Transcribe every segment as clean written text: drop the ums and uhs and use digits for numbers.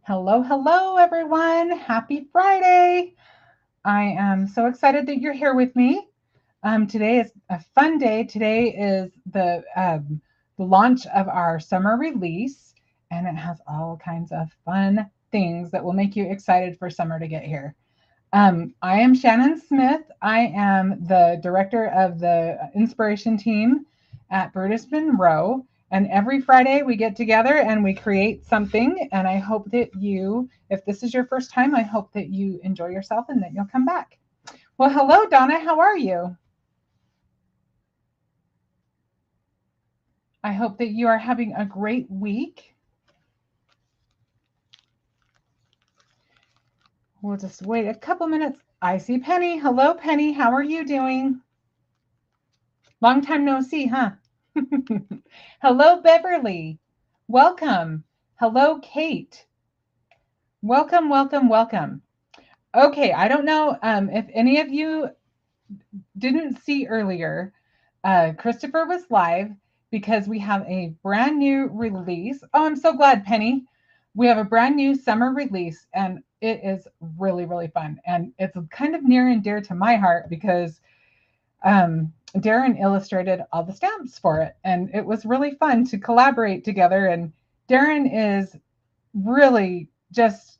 Hello, hello, everyone. Happy Friday. I am so excited that you're here with me. Today is a fun day. Today is the launch of our summer release, and it has all kinds of fun things that will make you excited for summer to get here. I am Shannon Smith. I am the director of the inspiration team at Brutus Monroe. And every Friday we get together and we create something. And I hope that you, if this is your first time, I hope that you enjoy yourself and that you'll come back. Well, hello, Donna. How are you? I hope that you are having a great week. We'll just wait a couple minutes. I see Penny. Hello, Penny. How are you doing? Long time no see, huh? Hello, Beverly. Welcome. Hello, Kate. Welcome, welcome, welcome. Okay, I don't know if any of you didn't see earlier, Christopher was live because we have a brand new release. Oh, I'm so glad, Penny. We have a brand new summer release, and it is really, really fun. And it's kind of near and dear to my heart because Darren illustrated all the stamps for it, and it was really fun to collaborate together. And Darren is really just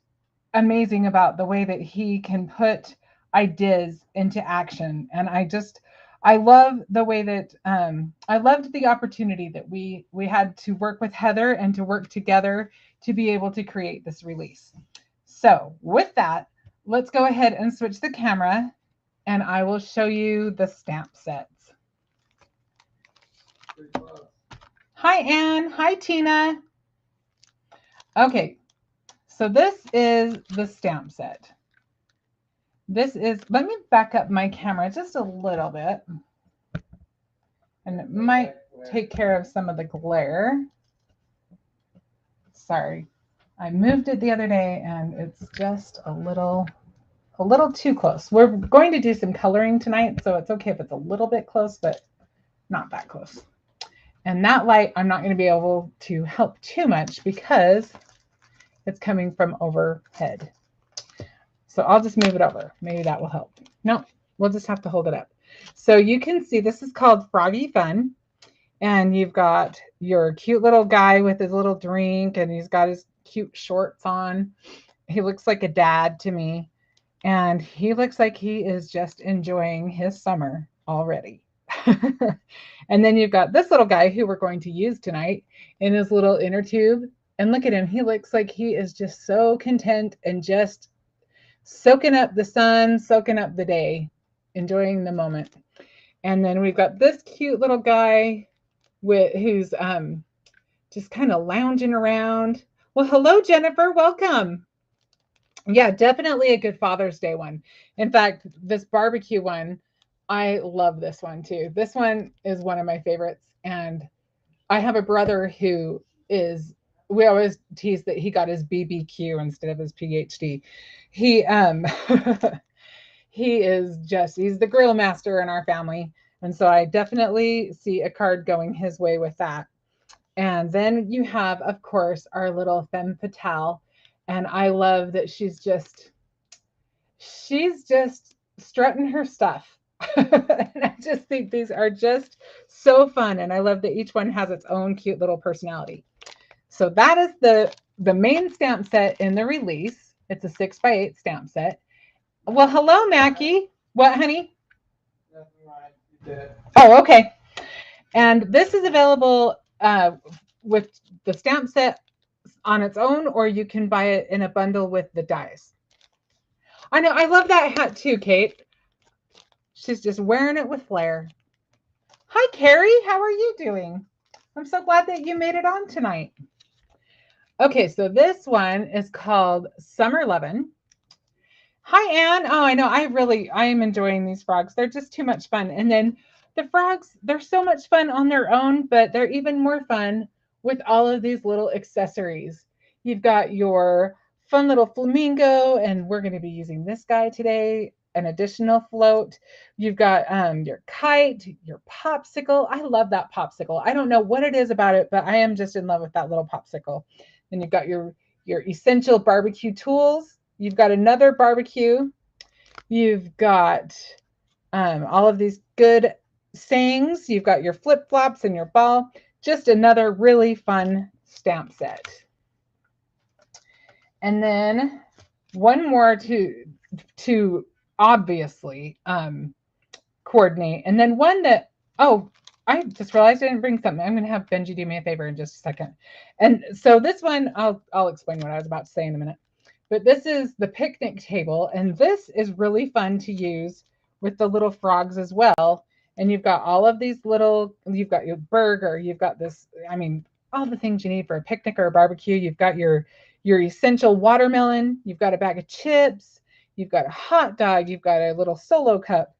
amazing about the way that he can put ideas into action. And I love the way that I loved the opportunity that we had to work with Heather and to work together to be able to create this release. So with that, let's go ahead and switch the camera and I will show you the stamp sets. Hi, Anne. Hi, Tina. Okay, so this is the stamp set. Let me back up my camera just a little bit. And it might take care of some of the glare. Sorry. I moved it the other day and it's just a little too close. We're going to do some coloring tonight, so it's okay if it's a little bit close, but not that close. And that light, I'm not going to be able to help too much because it's coming from overhead. So I'll just move it over. Maybe that will help. No, we'll just have to hold it up. So you can see this is called Froggy Fun. And you've got your cute little guy with his little drink and he's got his cute shorts on. He looks like a dad to me. And he looks like he is just enjoying his summer already. And then you've got this little guy who we're going to use tonight in his little inner tube. And look at him. He looks like he is just so content and just soaking up the sun, soaking up the day, enjoying the moment. And then we've got this cute little guy who's just kind of lounging around. Well, hello, Jennifer. Welcome. Yeah, definitely a good Father's Day one. In fact, this barbecue one, I love this one too. This one is one of my favorites. And I have a brother who is, we always tease that he got his BBQ instead of his PhD. He he's the grill master in our family. And so I definitely see a card going his way with that. And then you have, of course, our little femme fatale. And I love that she's just strutting her stuff. And I just think these are just so fun. And I love that each one has its own cute little personality. So that is the main stamp set in the release. It's a 6x8 stamp set. Well, hello, Mackie. What, honey? Oh, okay. And this is available with the stamp set on its own, or you can buy it in a bundle with the dies. I know. I love that hat too, Kate. She's just wearing it with flair. Hi, Carrie. How are you doing? I'm so glad that you made it on tonight. Okay, so this one is called Summer Lovin'. Hi, Anne. Oh, I know. I am enjoying these frogs. They're just too much fun. And then the frogs, they're so much fun on their own, but they're even more fun with all of these little accessories. You've got your fun little flamingo, and we're going to be using this guy today, an additional float. You've got your kite, your popsicle. I love that popsicle. I don't know what it is about it, but I am just in love with that little popsicle. Then you've got your your essential barbecue tools. You've got another barbecue. You've got all of these good sayings. You've got your flip-flops and your ball. Just another really fun stamp set. And then one more to obviously coordinate. And then one that, oh, I just realized I didn't bring something. I'm going to have Benji do me a favor in just a second. And so this one, I'll explain what I was about to say in a minute. But this is the picnic table, and this is really fun to use with the little frogs as well. And you've got all of these little, you've got your burger, you've got this, I mean, all the things you need for a picnic or a barbecue. You've got your essential watermelon, you've got a bag of chips, you've got a hot dog, you've got a little Solo cup,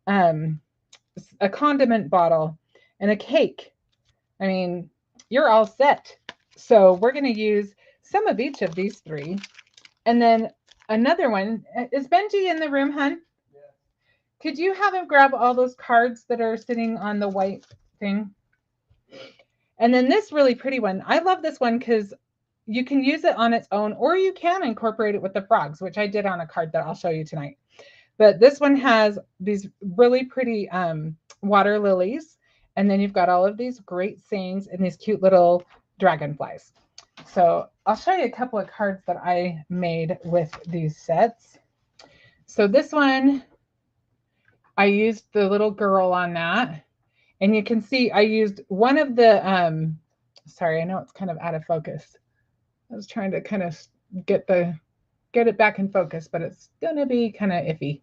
a condiment bottle, and a cake. I mean, you're all set. So we're going to use some of each of these three. And then another one. Is Benji in the room, hun? Yeah. Could you have him grab all those cards that are sitting on the white thing? And then this really pretty one. I love this one because you can use it on its own, or you can incorporate it with the frogs, which I did on a card that I'll show you tonight. But this one has these really pretty water lilies. And then you've got all of these great sayings and these cute little dragonflies. So I'll show you a couple of cards that I made with these sets. So this one, I used the little girl on that. And you can see I used one of the, sorry, I know it's kind of out of focus. I was trying to kind of get it back in focus, but it's going to be kind of iffy.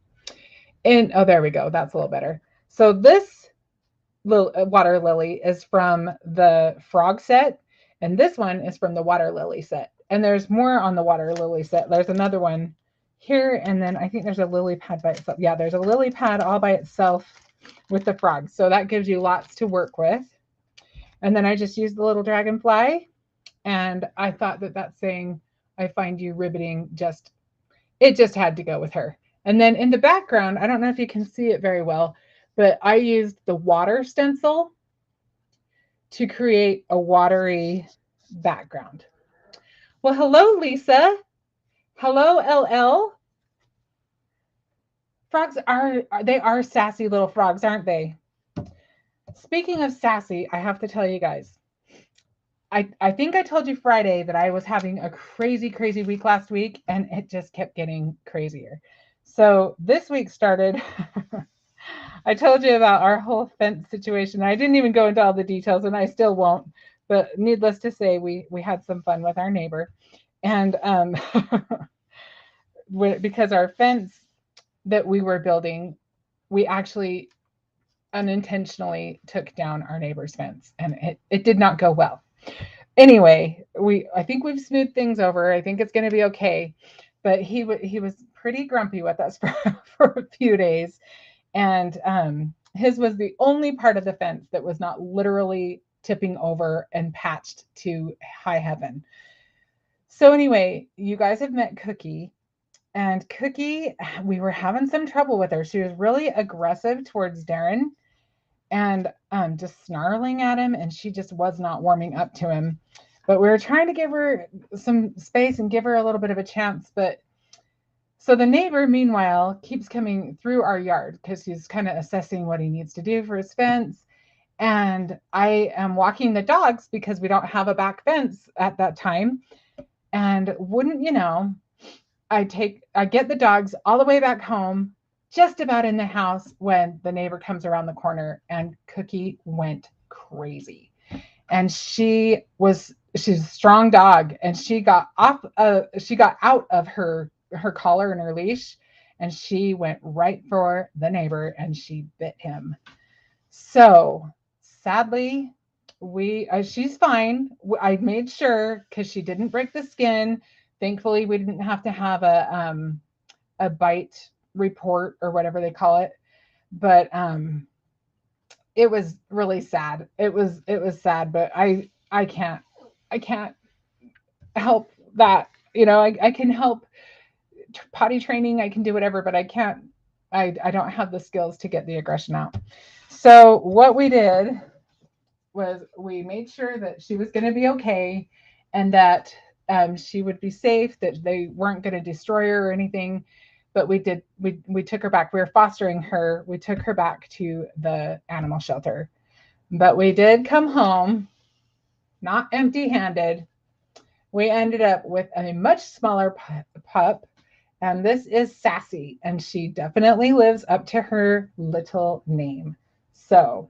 And, oh, there we go. That's a little better. So this little water lily is from the frog set. And this one is from the water lily set. And there's more on the water lily set. There's another one here. And then I think there's a lily pad by itself. Yeah, there's a lily pad all by itself with the frogs. So that gives you lots to work with. And then I just used the little dragonfly. And I thought that saying, I find you riveting, it just had to go with her. And then in the background, I don't know if you can see it very well, but I used the water stencil to create a watery background. Well, hello, Lisa. Hello, LL. Frogs they are sassy little frogs, aren't they? Speaking of sassy, I have to tell you guys, I think I told you Friday that I was having a crazy, crazy week last week, and it just kept getting crazier. So this week started, I told you about our whole fence situation. I didn't even go into all the details, and I still won't. But needless to say, we had some fun with our neighbor. And because our fence that we were building, we actually unintentionally took down our neighbor's fence, and it did not go well. Anyway, I think we've smoothed things over. I think it's going to be okay. But he was pretty grumpy with us for a few days. And his was the only part of the fence that was not literally tipping over and patched to high heaven. So anyway, you guys have met Cookie. And Cookie, we were having some trouble with her. She was really aggressive towards Darren and just snarling at him. And she just was not warming up to him. But we were trying to give her some space and give her a little bit of a chance. But so the neighbor, meanwhile, keeps coming through our yard because he's kind of assessing what he needs to do for his fence. And I am walking the dogs because we don't have a back fence at that time. And wouldn't you know, I get the dogs all the way back home, just about in the house when the neighbor comes around the corner, and Cookie went crazy. And she's a strong dog, and she got out of her collar and her leash, and she went right for the neighbor, and she bit him. So sadly, she's fine. I made sure, because she didn't break the skin. Thankfully, we didn't have to have a bite report or whatever they call it. But it was really sad. It was sad, but I can't help that. You know, I can help potty training. I can do whatever, but I can't. I don't have the skills to get the aggression out. So what we did was we made sure that she was going to be okay, and that she would be safe, that they weren't going to destroy her or anything. But we took her back. We were fostering her. We took her back to the animal shelter. But we did come home not empty-handed. We ended up with a much smaller pup, and this is Sassy, and she definitely lives up to her little name. So,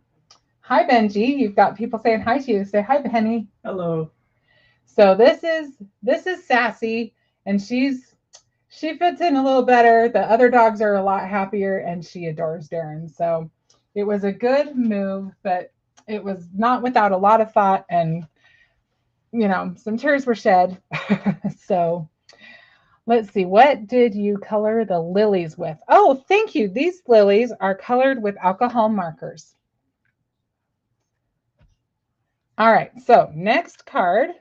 hi Benji, you've got people saying hi to you. Say hi, Penny. Hello. So this is Sassy, and she fits in a little better. The other dogs are a lot happier, and she adores Darren. So it was a good move, but it was not without a lot of thought, and some tears were shed. So let's see, what did you color the lilies with? Oh, thank you. These lilies are colored with alcohol markers. All right, so next card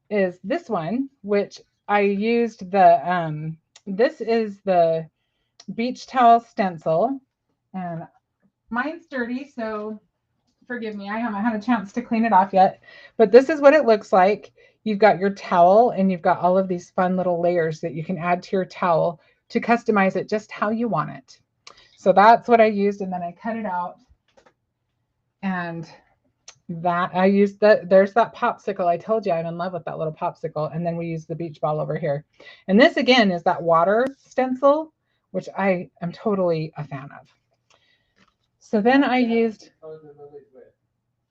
is this one, which I used this is the beach towel stencil, and mine's dirty, so forgive me. I haven't had a chance to clean it off yet, but this is what it looks like. You've got your towel, and you've got all of these fun little layers that you can add to your towel to customize it just how you want it. So that's what I used, and then I cut it out, and that I used there's that popsicle. I told you I'm in love with that little popsicle. And then we use the beach ball over here. And this again is that water stencil, which I am totally a fan of. So then I used,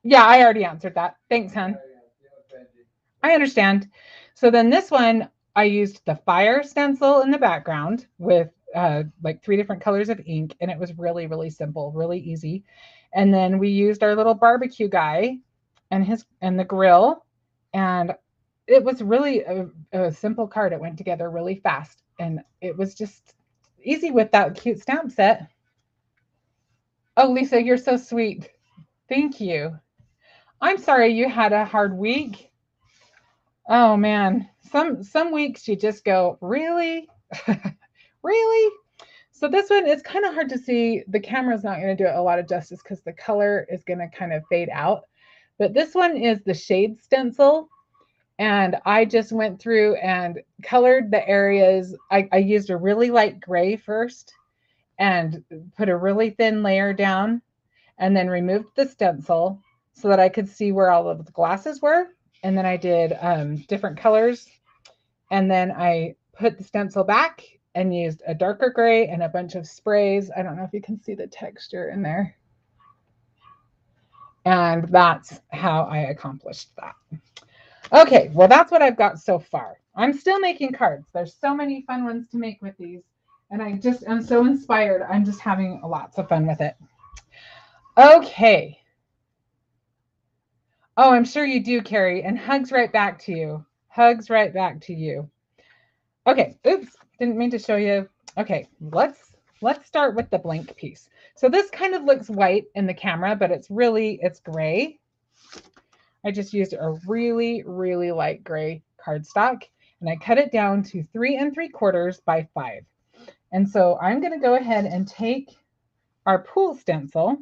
yeah, I already answered that. Thanks, hon. I understand. So then this one, I used the fire stencil in the background with like 3 different colors of ink, and it was really, really simple, really easy. And then we used our little barbecue guy and the grill, and it was really a simple card. It went together really fast, and it was just easy with that cute stamp set. Oh, Lisa, you're so sweet. Thank you. I'm sorry you had a hard week. Oh man, some weeks you just go, really? Really? So this one is kind of hard to see. The camera's not going to do it a lot of justice because the color is going to kind of fade out. But this one is the shade stencil. And I just went through and colored the areas. I used a really light gray first and put a really thin layer down, and then removed the stencil so that I could see where all of the glasses were. And then I did different colors. And then I put the stencil back and used a darker gray and a bunch of sprays. I don't know if you can see the texture in there. And that's how I accomplished that. Okay, well, that's what I've got so far. I'm still making cards. There's so many fun ones to make with these. And I just am so inspired. I'm just having lots of fun with it. Okay. Oh, I'm sure you do, Carrie. And hugs right back to you. Hugs right back to you. Okay, oops, didn't mean to show you. Okay, let's start with the blank piece. So this kind of looks white in the camera, but it's gray. I just used a really, really light gray cardstock, and I cut it down to 3 3/4 by 5. And so I'm going to go ahead and take our pool stencil,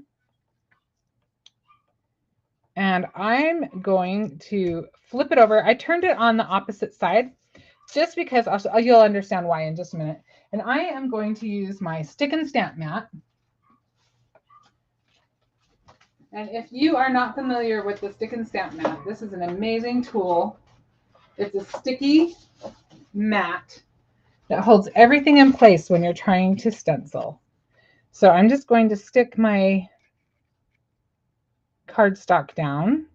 and I'm going to flip it over. I turned it on the opposite side just because you'll understand why in just a minute. And I am going to use my stick and stamp mat. And if you are not familiar with the stick and stamp mat, this is an amazing tool. It's a sticky mat that holds everything in place when you're trying to stencil. So I'm just going to stick my cardstock down,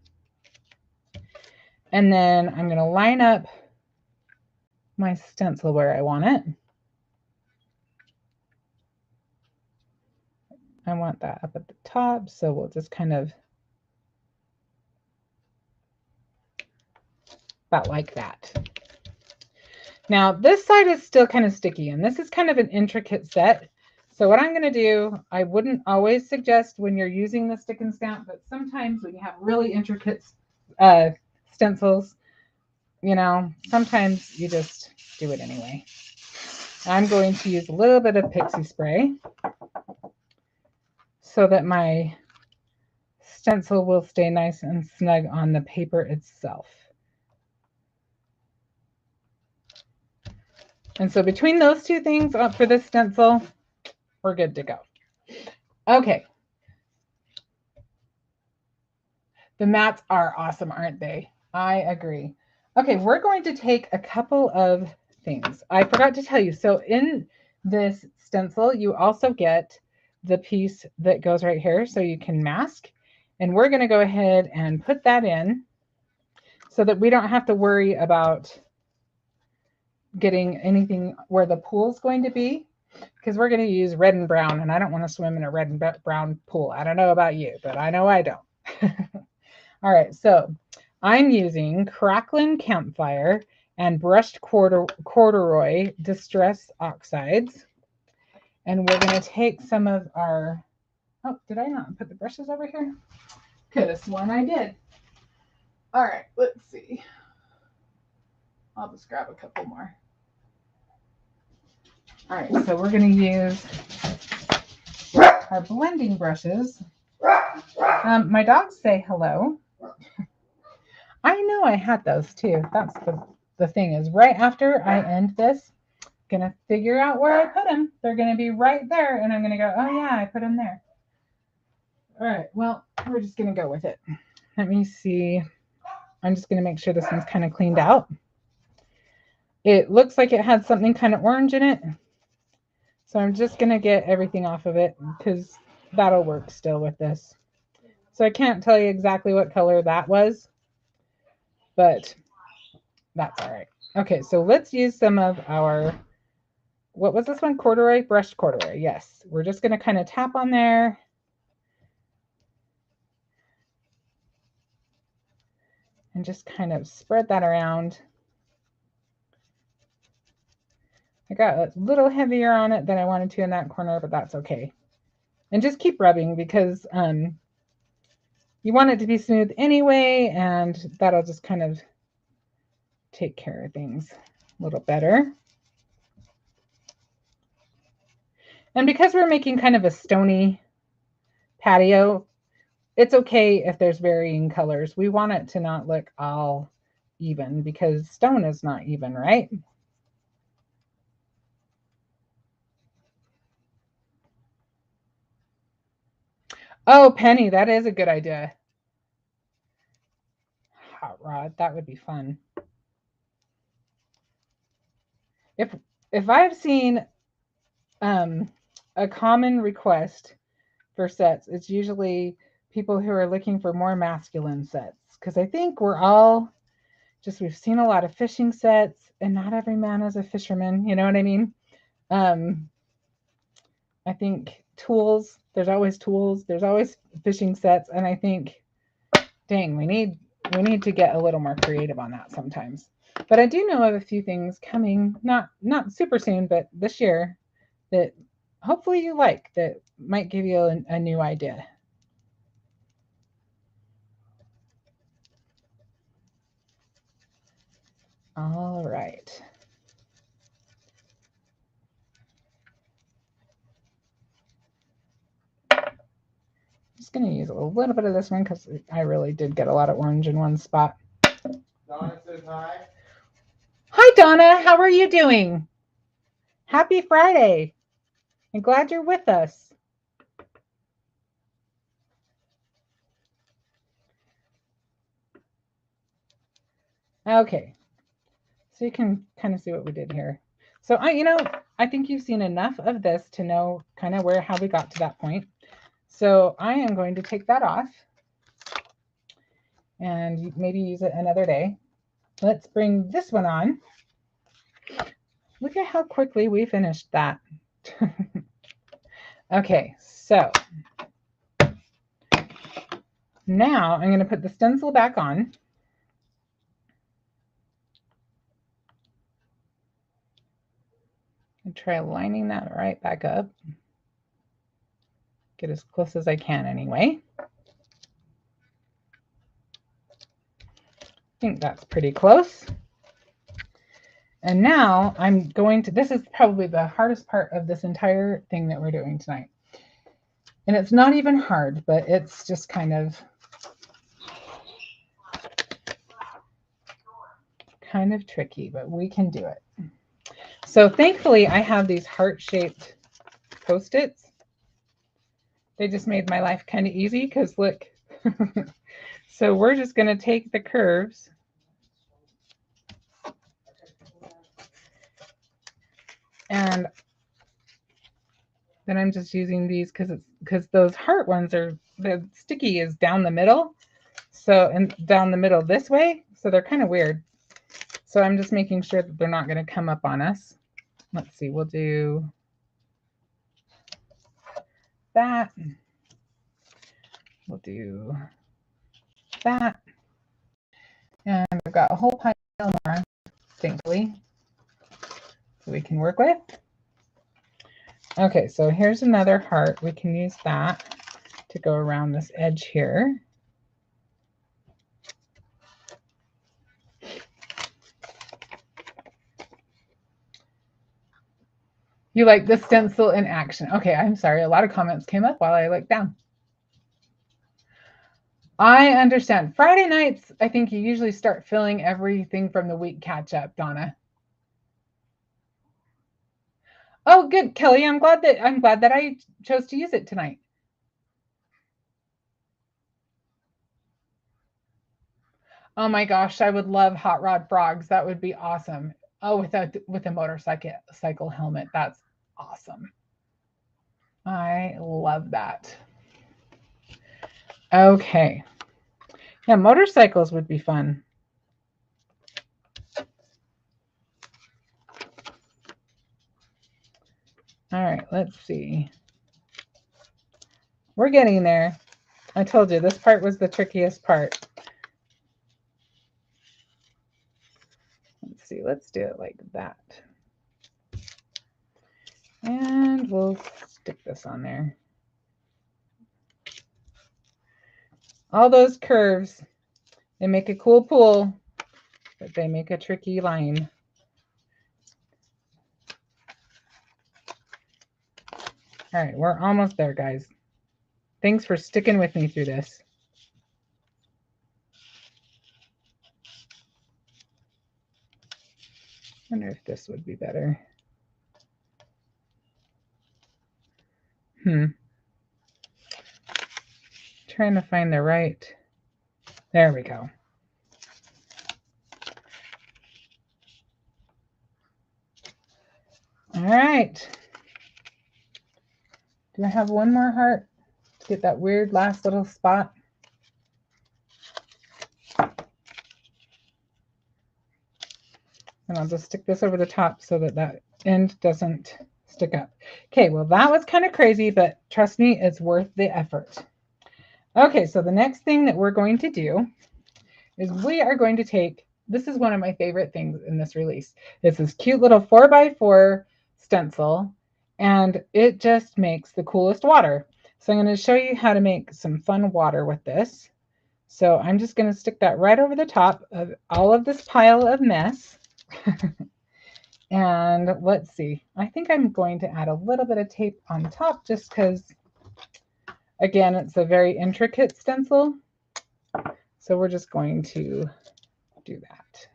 and then I'm going to line up my stencil where I want it. I want that up at the top, so we'll just kind of about like that. Now this side is still kind of sticky, and this is kind of an intricate set. So what I'm going to do, I wouldn't always suggest when you're using the stick and stamp, but sometimes when you have really intricate stencils, sometimes you just do it anyway. I'm going to use a little bit of pixie spray so that my stencil will stay nice and snug on the paper itself. And so between those two things for this stencil, we're good to go. Okay. The mats are awesome, aren't they? I agree. Okay, we're going to take a couple of things. I forgot to tell you. So in this stencil, you also get the piece that goes right here so you can mask. And we're going to go ahead and put that in so that we don't have to worry about getting anything where the pool's going to be, because we're going to use red and brown, and I don't want to swim in a red and brown pool. I don't know about you, but I know I don't. All right, so I'm using Cracklin Campfire and Brushed Corduroy Distress Oxides. And we're going to take some of our, oh, did I not put the brushes over here? Could have sworn I did. All right, let's see. I'll just grab a couple more. All right, so we're going to use our blending brushes. My dogs say hello. I know I had those too. That's the thing is right after I end this, I'm going to figure out where I put them. They're going to be right there, and I'm going to go, oh yeah, I put them there. All right, well, we're just going to go with it. Let me see. I'm just going to make sure this one's kind of cleaned out. It looks like it had something kind of orange in it. So I'm just going to get everything off of it because that'll work still with this. So I can't tell you exactly what color that was, but that's all right. Okay, so let's use some of our, what was this one? Corduroy? Brushed corduroy, yes. We're just going to kind of tap on there. And just kind of spread that around. I got a little heavier on it than I wanted to in that corner, but that's okay. And just keep rubbing because you want it to be smooth anyway, and that'll just kind of take care of things a little better. And because we're making kind of a stony patio, it's okay if there's varying colors. We want it to not look all even because stone is not even, right? Oh, Penny, that is a good idea. Hot rod, that would be fun. If I've seen a common request for sets, it's usually people who are looking for more masculine sets, because I think we're all just, we've seen a lot of fishing sets and not every man is a fisherman, you know what I mean? I think tools, there's always fishing sets, and I think, dang, we need to get a little more creative on that sometimes. But I do know of a few things coming, not super soon, but this year, that hopefully you like, that might give you a new idea. All right. I'm just going to use a little bit of this one because I really did get a lot of orange in one spot. Donna says hi. Hi, Donna. How are you doing? Happy Friday. I'm glad you're with us. Okay. So you can kind of see what we did here. So I think you've seen enough of this to know kind of how we got to that point. So I am going to take that off and maybe use it another day. Let's bring this one on. Look at how quickly we finished that. Okay, so now I'm going to put the stencil back on. And try lining that right back up. Get as close as I can anyway. I think that's pretty close. And now I'm going to, this is probably the hardest part of this entire thing that we're doing tonight. And it's not even hard, but it's just kind of tricky, but we can do it. So thankfully I have these heart-shaped Post-its. They just made my life kind of easy because look. So we're just going to take the curves and then I'm just using these because those heart ones are, the sticky is down the middle. So, and down the middle this way. So they're kind of weird. So I'm just making sure that they're not going to come up on us. Let's see, we'll do that. We'll do that. And I've got a whole pile more, thankfully, so we can work with. Okay, so here's another heart. We can use that to go around this edge here. You like the stencil in action. Okay, I'm sorry. A lot of comments came up while I looked down. I understand. Friday nights, I think you usually start filling everything from the week catch up, Donna. Oh, good, Kelly. I'm glad that I chose to use it tonight. Oh my gosh, I would love hot rod frogs. That would be awesome. Oh, with a motorcycle helmet. That's awesome. I love that. Okay. Yeah, motorcycles would be fun. All right, let's see. We're getting there. I told you this part was the trickiest part. Let's see, let's do it like that. And we'll stick this on there. All those curves, they make a cool pool, but they make a tricky line. All right, we're almost there, guys. Thanks for sticking with me through this. I wonder if this would be better. Trying to find the right. There we go. All right. Do I have one more heart to get that weird last little spot? And I'll just stick this over the top so that that end doesn't stick up. Okay, well, that was kind of crazy, but trust me, it's worth the effort. Okay, so the next thing that we're going to do is we are going to take, this is one of my favorite things in this release. It's this cute little 4x4 stencil, and it just makes the coolest water. So I'm going to show you how to make some fun water with this. So I'm just going to stick that right over the top of all of this pile of mess. And let's see, I think I'm going to add a little bit of tape on top just because, again, it's a very intricate stencil. So we're just going to do that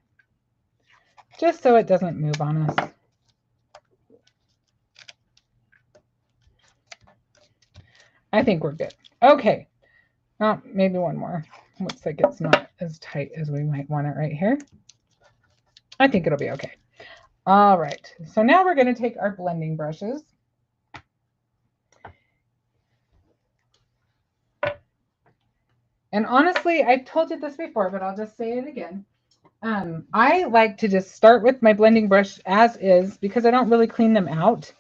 just so it doesn't move on us. I think we're good. Okay. Oh, maybe one more. Looks like it's not as tight as we might want it right here. I think it'll be okay. All right. So now we're going to take our blending brushes. And honestly, I've told you this before, but I'll just say it again. I like to just start with my blending brush as is because I don't really clean them out.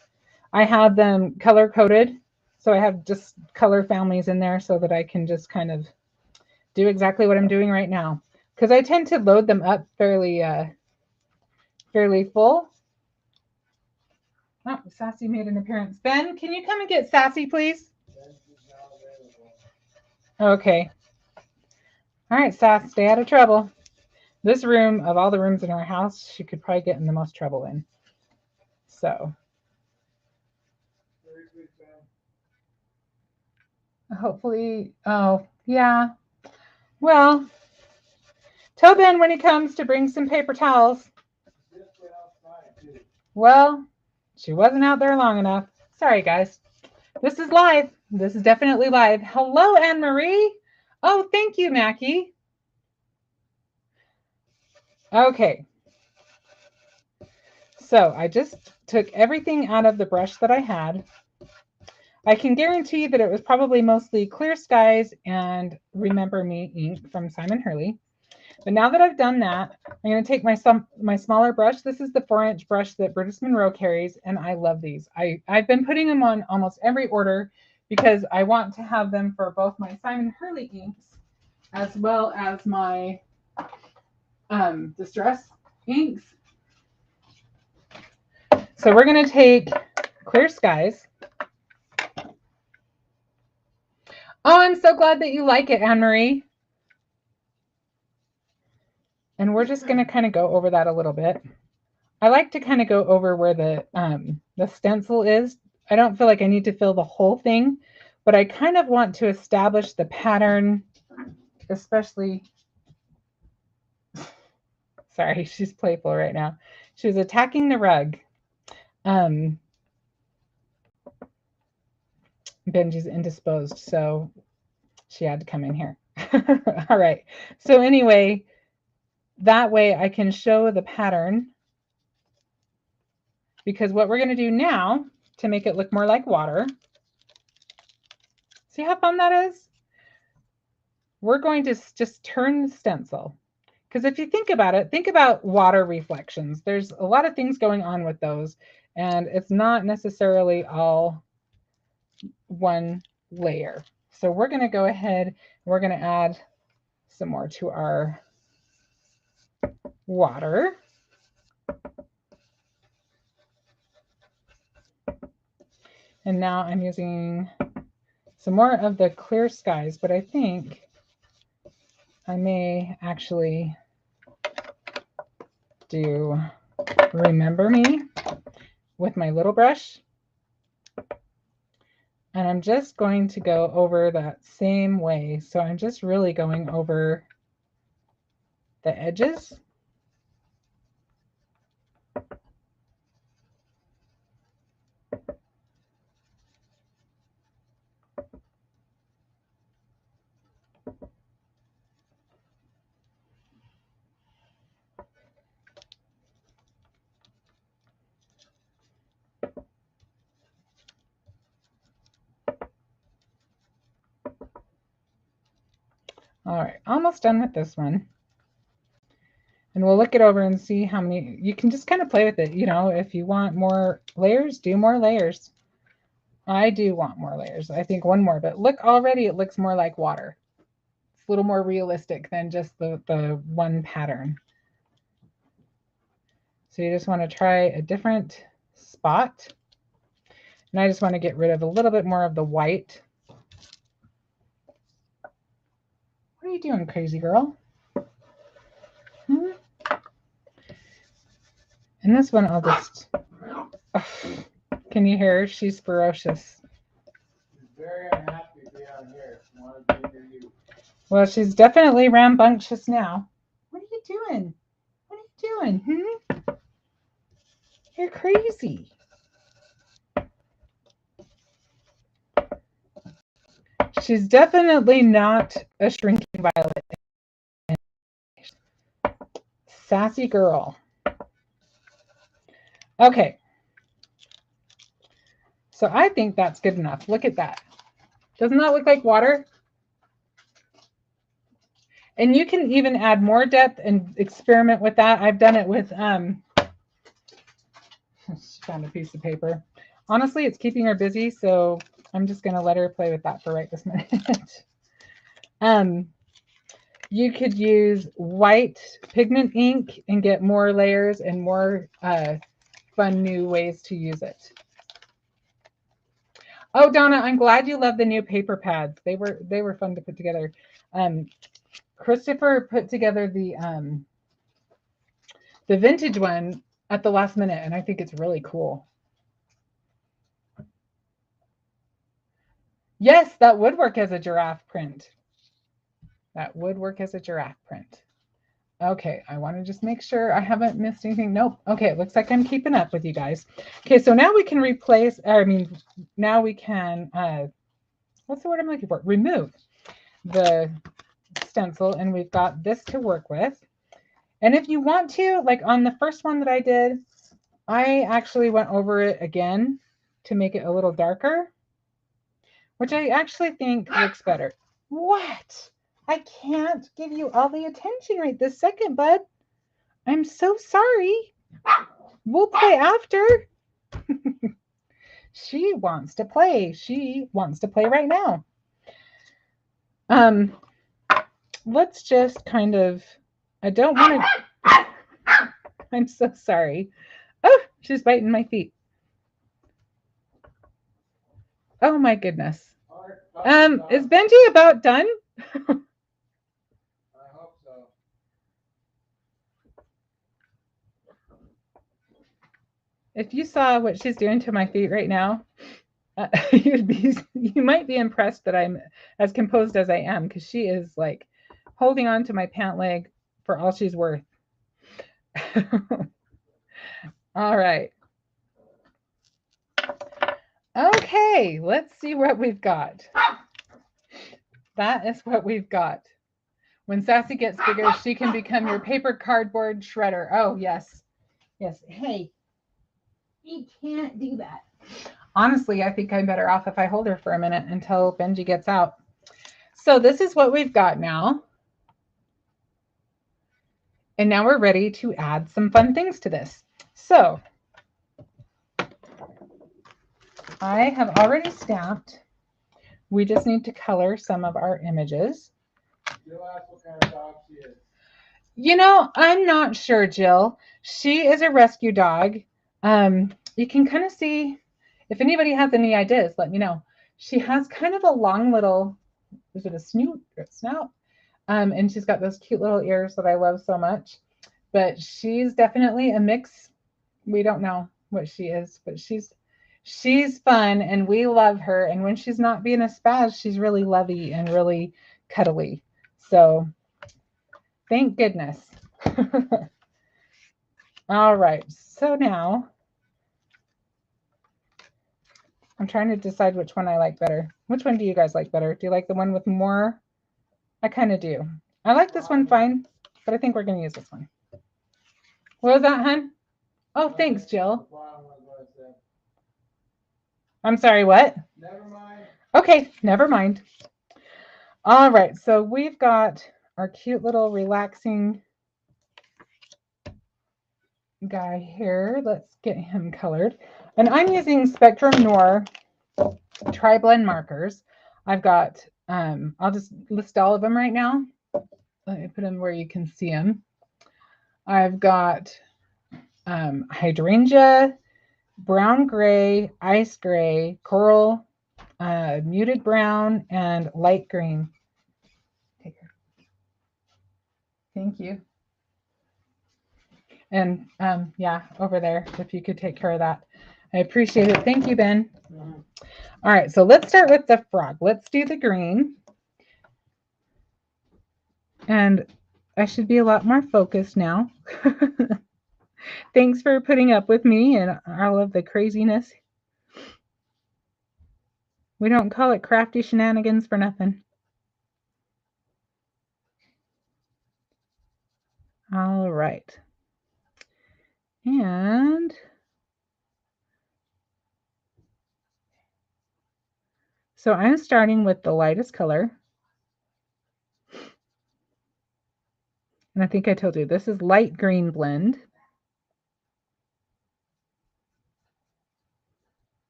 I have them color coded. So I have just color families in there so that I can just kind of do exactly what I'm doing right now. Because I tend to load them up fairly full. Oh, Sassy made an appearance. Ben, can you come and get Sassy, please? Okay. All right, Sass, stay out of trouble. This room, of all the rooms in our house, she could probably get in the most trouble in. So hopefully, oh, yeah. Well, tell Ben when he comes to bring some paper towels. Well, she wasn't out there long enough. Sorry, guys. This is live. This is definitely live. Hello, Anne-Marie. Oh, thank you, Mackie. Okay. So I just took everything out of the brush that I had. I can guarantee that it was probably mostly Clear Skies and Remember Me ink from Simon Hurley. But now that I've done that, I'm going to take my smaller brush. This is the 4-inch brush that Burgess Monroe carries, and I love these. I've been putting them on almost every order because I want to have them for both my Simon Hurley inks as well as my Distress inks. So we're going to take Clear Skies. Oh, I'm so glad that you like it, Anne-Marie. And we're just going to kind of go over that a little bit. I like to kind of go over where the stencil is. I don't feel like I need to fill the whole thing, but I kind of want to establish the pattern, especially. Sorry, she's playful right now. She was attacking the rug. Benji's indisposed, so she had to come in here. All right. So anyway, that way I can show the pattern, because what we're going to do now to make it look more like water, see how fun that is? We're going to just turn the stencil. Because if you think about it, think about water reflections. There's a lot of things going on with those, and it's not necessarily all one layer. So we're going to go ahead and we're going to add some more to our water. And now I'm using some more of the Clear Skies, but I think I may actually do Remember Me with my little brush. And I'm just going to go over that same way. So I'm just really going over the edges. All right, almost done with this one. And we'll look it over and see how many, you can just kind of play with it. You know, if you want more layers, do more layers. I do want more layers. I think one more, but look, already it looks more like water. It's a little more realistic than just the one pattern. So you just want to try a different spot. And I just want to get rid of a little bit more of the white. What are you doing, crazy girl? And this one I'll just, can you hear her? She's ferocious. She's very unhappy to be out here. She wanted to be near you. Well, she's definitely rambunctious now. What are you doing? What are you doing? You're crazy. She's definitely not a shrinking violet. Sassy girl. Okay. So I think that's good enough. Look at that. Doesn't that look like water? And you can even add more depth and experiment with that. I've done it with, found a piece of paper. Honestly, it's keeping her busy, so I'm just going to let her play with that for right this minute. You could use white pigment ink and get more layers and more fun new ways to use it. Oh, Donna, I'm glad you love the new paper pads. They were fun to put together. Christopher put together the vintage one at the last minute, and I think it's really cool. Yes, that would work as a giraffe print. That would work as a giraffe print. Okay, I want to just make sure I haven't missed anything. Nope. Okay, it looks like I'm keeping up with you guys. Okay, so now we can replace, now we can, what's the word I'm looking for? Remove the stencil, and we've got this to work with. And if you want to, like on the first one that I did, I actually went over it again to make it a little darker, which I actually think looks better. What? I can't give you all the attention right this second, bud. I'm so sorry. We'll play after. She wants to play. She wants to play right now. Let's just kind of, I don't want to, I'm so sorry. Oh, she's biting my feet. Oh my goodness. Is Benji about done? I hope so. If you saw what she's doing to my feet right now, you might be impressed that I'm as composed as I am, because she is like holding on to my pant leg for all she's worth. All right. Okay, let's see what we've got. That is what we've got. When Sassy gets bigger, she can become your paper cardboard shredder. Oh, yes. Yes. Hey, you can't do that. Honestly, I think I'm better off if I hold her for a minute until Benji gets out. So this is what we've got now. And now we're ready to add some fun things to this. So I have already stamped. We just need to color some of our images. Jill asked what kind of dog she is. You know, I'm not sure, Jill. She is a rescue dog. You can kind of see, if anybody has any ideas, let me know. She has kind of a long little, is it a snoot or snout? And she's got those cute little ears that I love so much. But she's definitely a mix. We don't know what she is, but she's fun and we love her. And when she's not being a spaz, she's really lovey and really cuddly. So thank goodness. All right. So now I'm trying to decide which one I like better. Which one do you guys like better? Do you like the one with more? I kind of do. I like this one fine, but I think we're going to use this one. What was that, hun? Oh, thanks, Jill. I'm sorry, what? Never mind. Okay, never mind. All right, so we've got our cute little relaxing guy here. Let's get him colored. And I'm using Spectrum Noir Tri-Blend markers. I've got, I'll just list all of them right now. Let me put them where you can see them. I've got hydrangea, brown gray, ice gray, coral, muted brown, and light green. Take care. Thank you. And yeah, over there, if you could take care of that. I appreciate it. Thank you, Ben. Mm-hmm. All right, so let's start with the frog. Let's do the green. And I should be a lot more focused now. Thanks for putting up with me and all of the craziness. We don't call it crafty shenanigans for nothing. All right. And so I'm starting with the lightest color. And I think I told you, this is light green blend.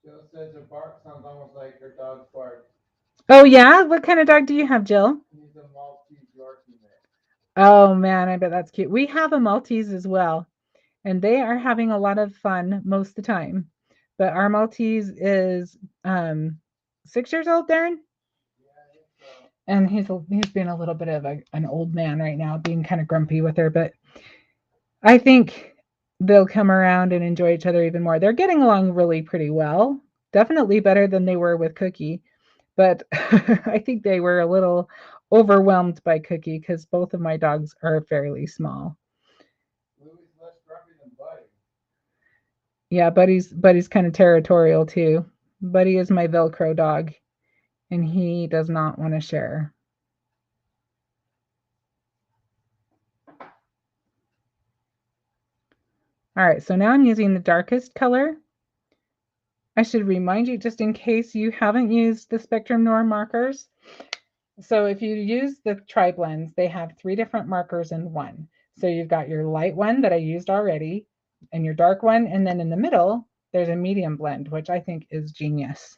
Jill says her bark sounds almost like her dog's bark. Oh, yeah? What kind of dog do you have, Jill? He's a Maltese Yorkie mix. Oh, man, I bet that's cute. We have a Maltese as well, and they are having a lot of fun most of the time. But our Maltese is 6 years old, Darren? Yeah, I think so. And he's being a little bit of an old man right now, being kind of grumpy with her, but I think they'll come around and enjoy each other even more. They're getting along really pretty well. Definitely better than they were with Cookie. But I think they were a little overwhelmed by Cookie because both of my dogs are fairly small. Louie's less grumpy than Buddy. Yeah, Buddy's kind of territorial too. Buddy is my Velcro dog, and he does not want to share. All right, so now I'm using the darkest color. I should remind you, just in case you haven't used the Spectrum Noir markers. So if you use the tri-blends, they have 3 different markers in one. So you've got your light one that I used already, and your dark one, and then in the middle, there's a medium blend, which I think is genius.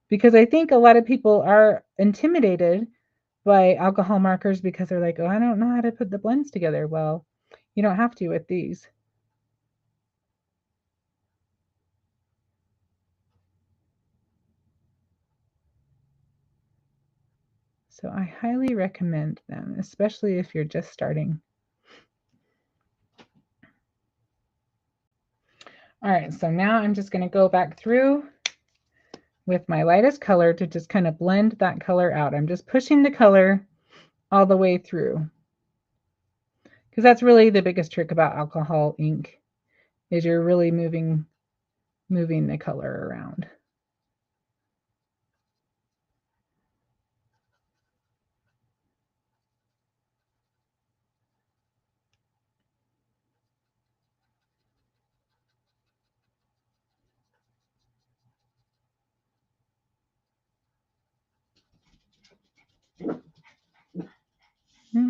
Because I think a lot of people are intimidated by alcohol markers because they're like, oh, I don't know how to put the blends together. Well, you don't have to with these. So I highly recommend them, especially if you're just starting. All right, so now I'm just going to go back through with my lightest color to just kind of blend that color out. I'm just pushing the color all the way through, because that's really the biggest trick about alcohol ink, is you're really moving the color around.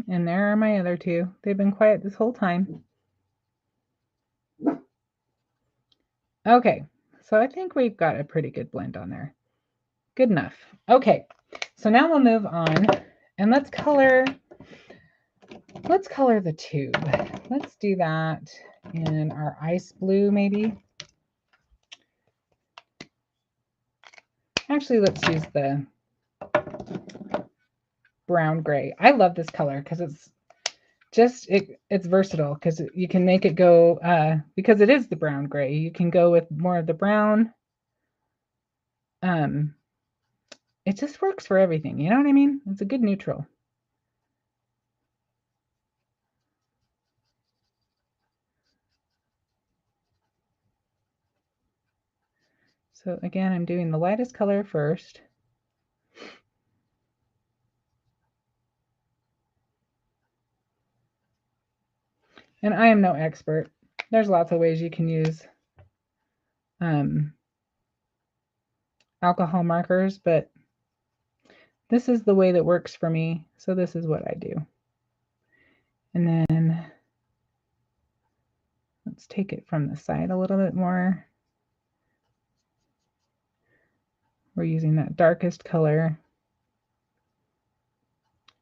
And there are my other 2. They've been quiet this whole time. Okay, so I think we've got a pretty good blend on there. Good enough. Okay, so now we'll move on and let's color the tube. Let's do that in our ice blue, maybe. Actually, let's use the brown gray. I love this color because it's just, it's versatile, because you can make it go, because it is the brown gray, you can go with more of the brown. It just works for everything. You know what I mean? It's a good neutral. So again, I'm doing the lightest color first. And I am no expert. There's lots of ways you can use alcohol markers, but this is the way that works for me. So this is what I do. And then let's take it from the side a little bit more. We're using that darkest color,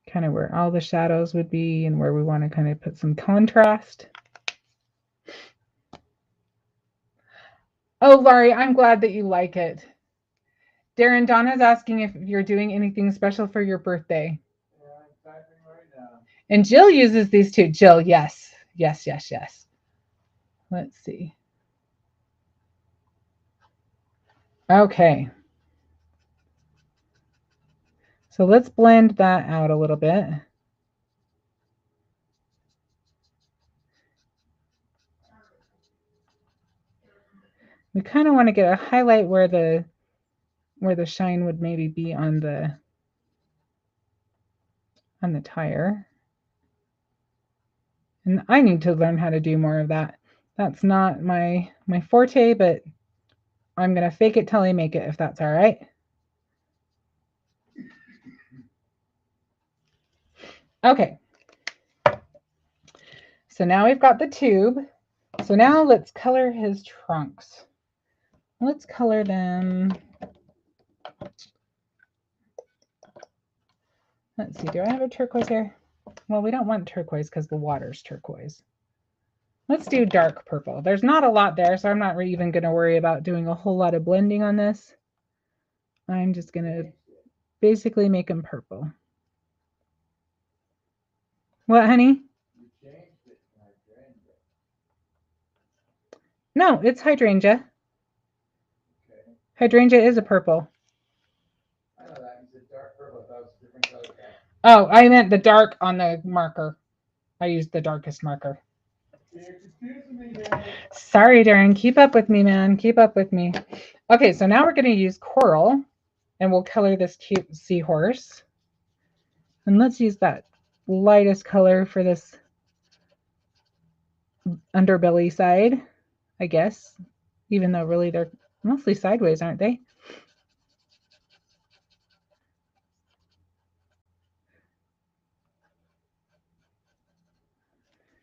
kind of where all the shadows would be and where we want to kind of put some contrast. Oh, Laurie, I'm glad that you like it. Darren, Donna's asking if you're doing anything special for your birthday. Yeah, I'm typing right now. And Jill uses these too. Jill, yes. Yes, yes, yes. Let's see. Okay. So let's blend that out a little bit. We kind of want to get a highlight where the shine would maybe be on the tire. And I need to learn how to do more of that. That's not my forte, but I'm going to fake it till I make it, if that's all right. Okay. So now we've got the tube. So now let's color his trunks. Let's color them. Let's see, do I have a turquoise here? Well, we don't want turquoise because the water's turquoise. Let's do dark purple. There's not a lot there, so I'm not even going to worry about doing a whole lot of blending on this. I'm just going to basically make them purple. What, honey? You changed it to hydrangea. No, it's hydrangea. Okay. Hydrangea is a purple. I know that. You said dark purple. I thought it was a different color pen. Oh, I meant the dark on the marker. I used the darkest marker. You're confusing me, man. Sorry, Darren. Keep up with me, man. Keep up with me. Okay, so now we're going to use coral, and we'll color this cute seahorse. And let's use that lightest color for this underbelly side, I guess, even though really they're mostly sideways, aren't they?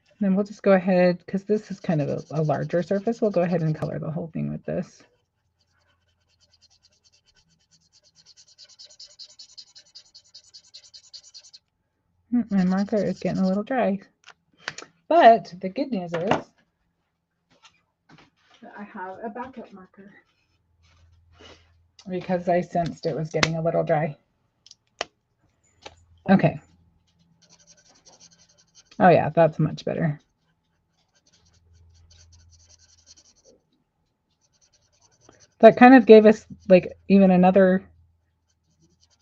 And then we'll just go ahead, because this is kind of a larger surface, we'll go ahead and color the whole thing with this. My marker is getting a little dry. But the good news is that I have a backup marker because I sensed it was getting a little dry. Okay. Oh yeah, that's much better. That kind of gave us like even another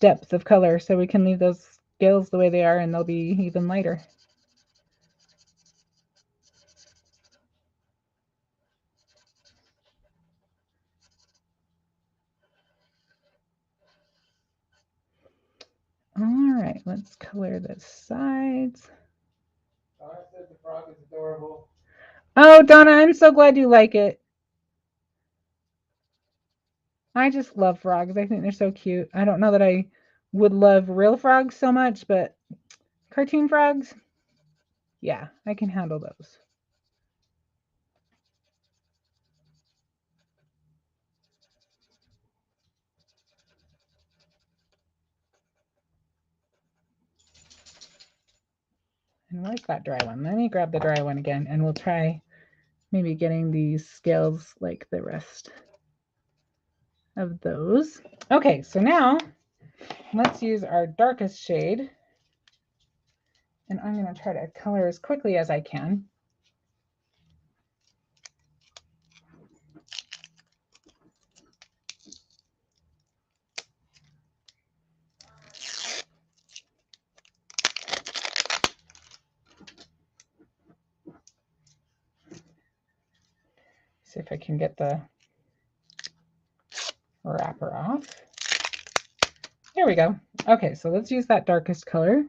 depth of color, so we can leave those scales the way they are and they'll be even lighter. All right, let's color the sides. Donna said the frog is adorable. Oh, Donna, I'm so glad you like it. I just love frogs. I think they're so cute. I don't know that I would love real frogs so much, but cartoon frogs, yeah, I can handle those. And where's that dry one? Let me grab the dry one again, and we'll try maybe getting these scales like the rest of those. Okay, so now let's use our darkest shade. And I'm going to try to color as quickly as I can. See if I can get the wrapper off. There we go. Okay, so let's use that darkest color.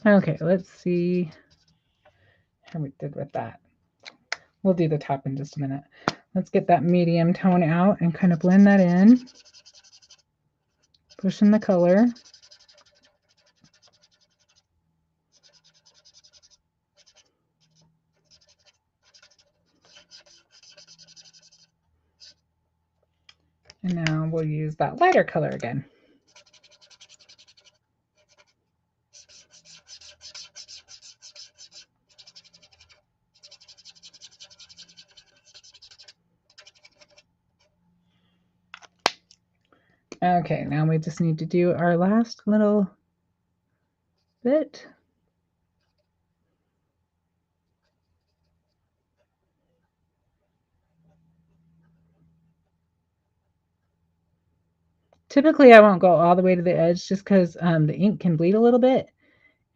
Okay, let's see how we did with that. We'll do the top in just a minute. Let's get that medium tone out and kind of blend that in. Push in the color. And now we'll use that lighter color again. Okay, now we just need to do our last little bit. Typically, I won't go all the way to the edge just because the ink can bleed a little bit,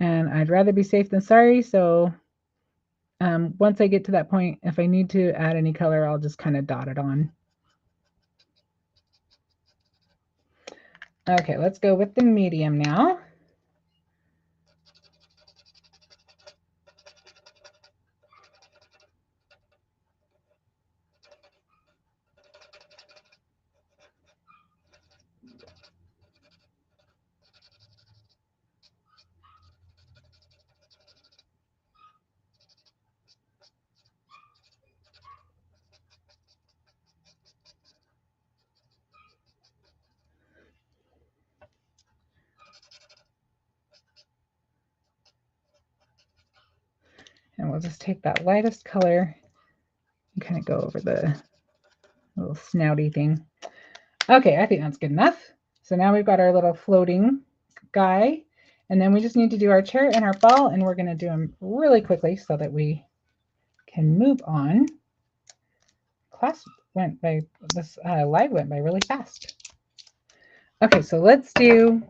and I'd rather be safe than sorry. So once I get to that point, if I need to add any color, I'll just kind of dot it on. Okay, let's go with the medium now. we'll just take that lightest color and kind of go over the little snouty thing. Okay, I think that's good enough. So now we've got our little floating guy, and then we just need to do our chair and our ball, and we're going to do them really quickly so that we can move on. Class went by, this live went by really fast. Okay, so let's do,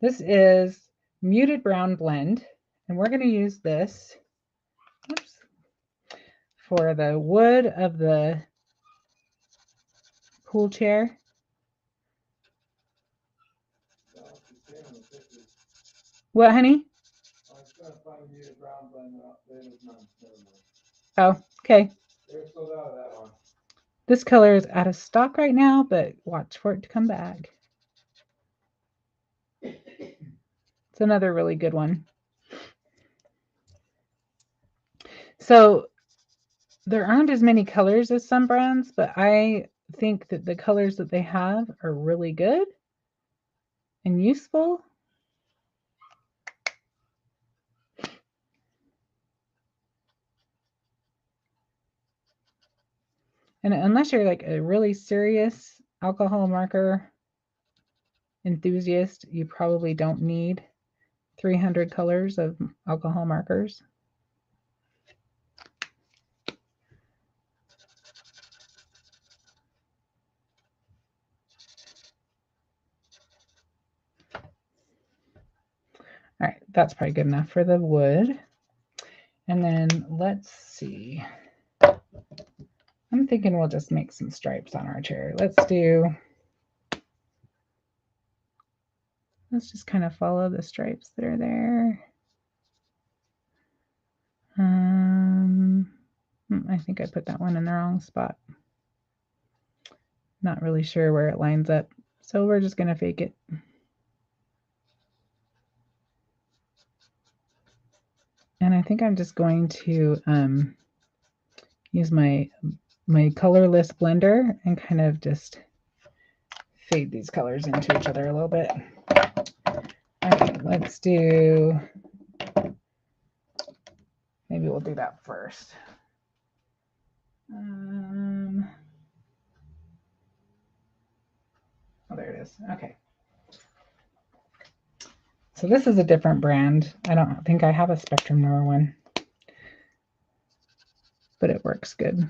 this is Muted Brown Blend, and we're going to use this for the wood of the pool chair. What, honey? Oh, okay. This color is out of stock right now, but watch for it to come back. It's another really good one. So there aren't as many colors as some brands, but I think that the colors that they have are really good and useful. And unless you're like a really serious alcohol marker enthusiast, you probably don't need 300 colors of alcohol markers. All right, that's probably good enough for the wood. And then let's see. I'm thinking we'll just make some stripes on our chair. Let's just kind of follow the stripes that are there. I think I put that one in the wrong spot. Not really sure where it lines up, so we're just going to fake it. And I think I'm just going to use my colorless blender and kind of just fade these colors into each other a little bit. Okay, let's do, maybe we'll do that first. Oh, there it is. Okay. So this is a different brand. I don't think I have a Spectrum Noir one, but it works good.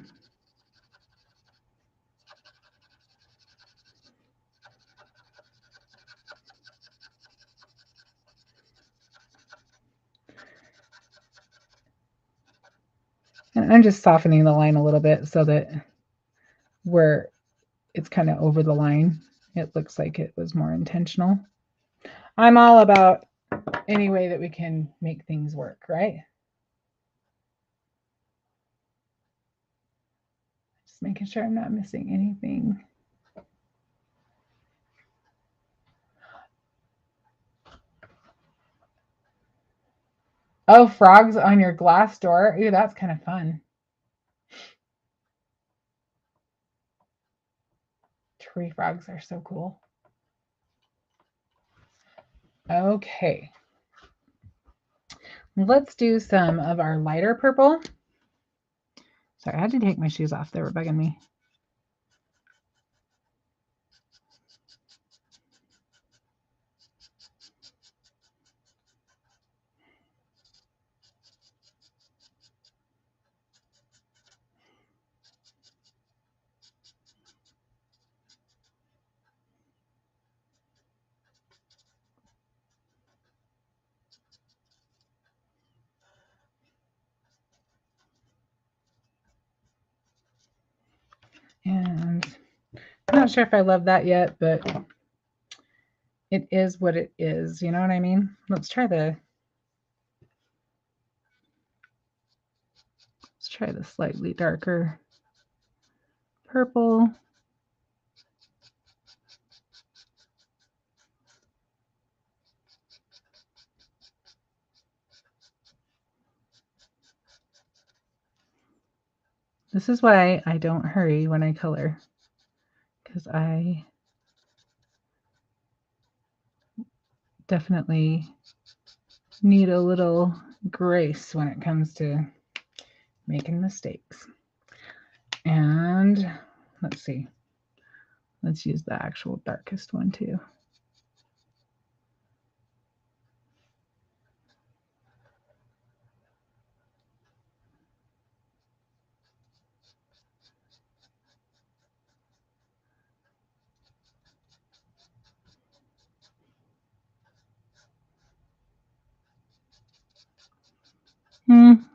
And I'm just softening the line a little bit so that where it's kind of over the line, it looks like it was more intentional. I'm all about any way that we can make things work, right? Just making sure I'm not missing anything. Oh, frogs on your glass door. Ooh, that's kind of fun. Tree frogs are so cool. Okay. Let's do some of our lighter purple. Sorry, I had to take my shoes off. They were bugging me. And I'm not sure if I love that yet, but it is what it is. You know what I mean? Let's try the slightly darker purple. This is why I don't hurry when I color, because I definitely need a little grace when it comes to making mistakes. And let's see. Let's use the actual darkest one too.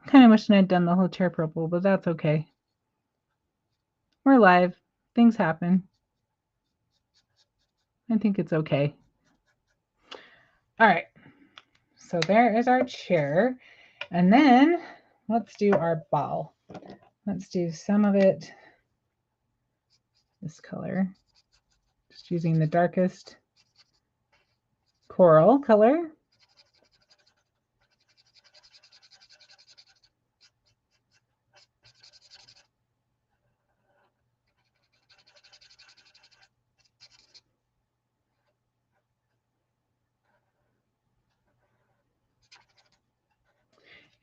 Kind of wishing I'd done the whole chair purple, but that's okay. We're live. Things happen. I think it's okay. All right. So there is our chair. And then let's do our ball. Let's do some of it this color. Just using the darkest coral color.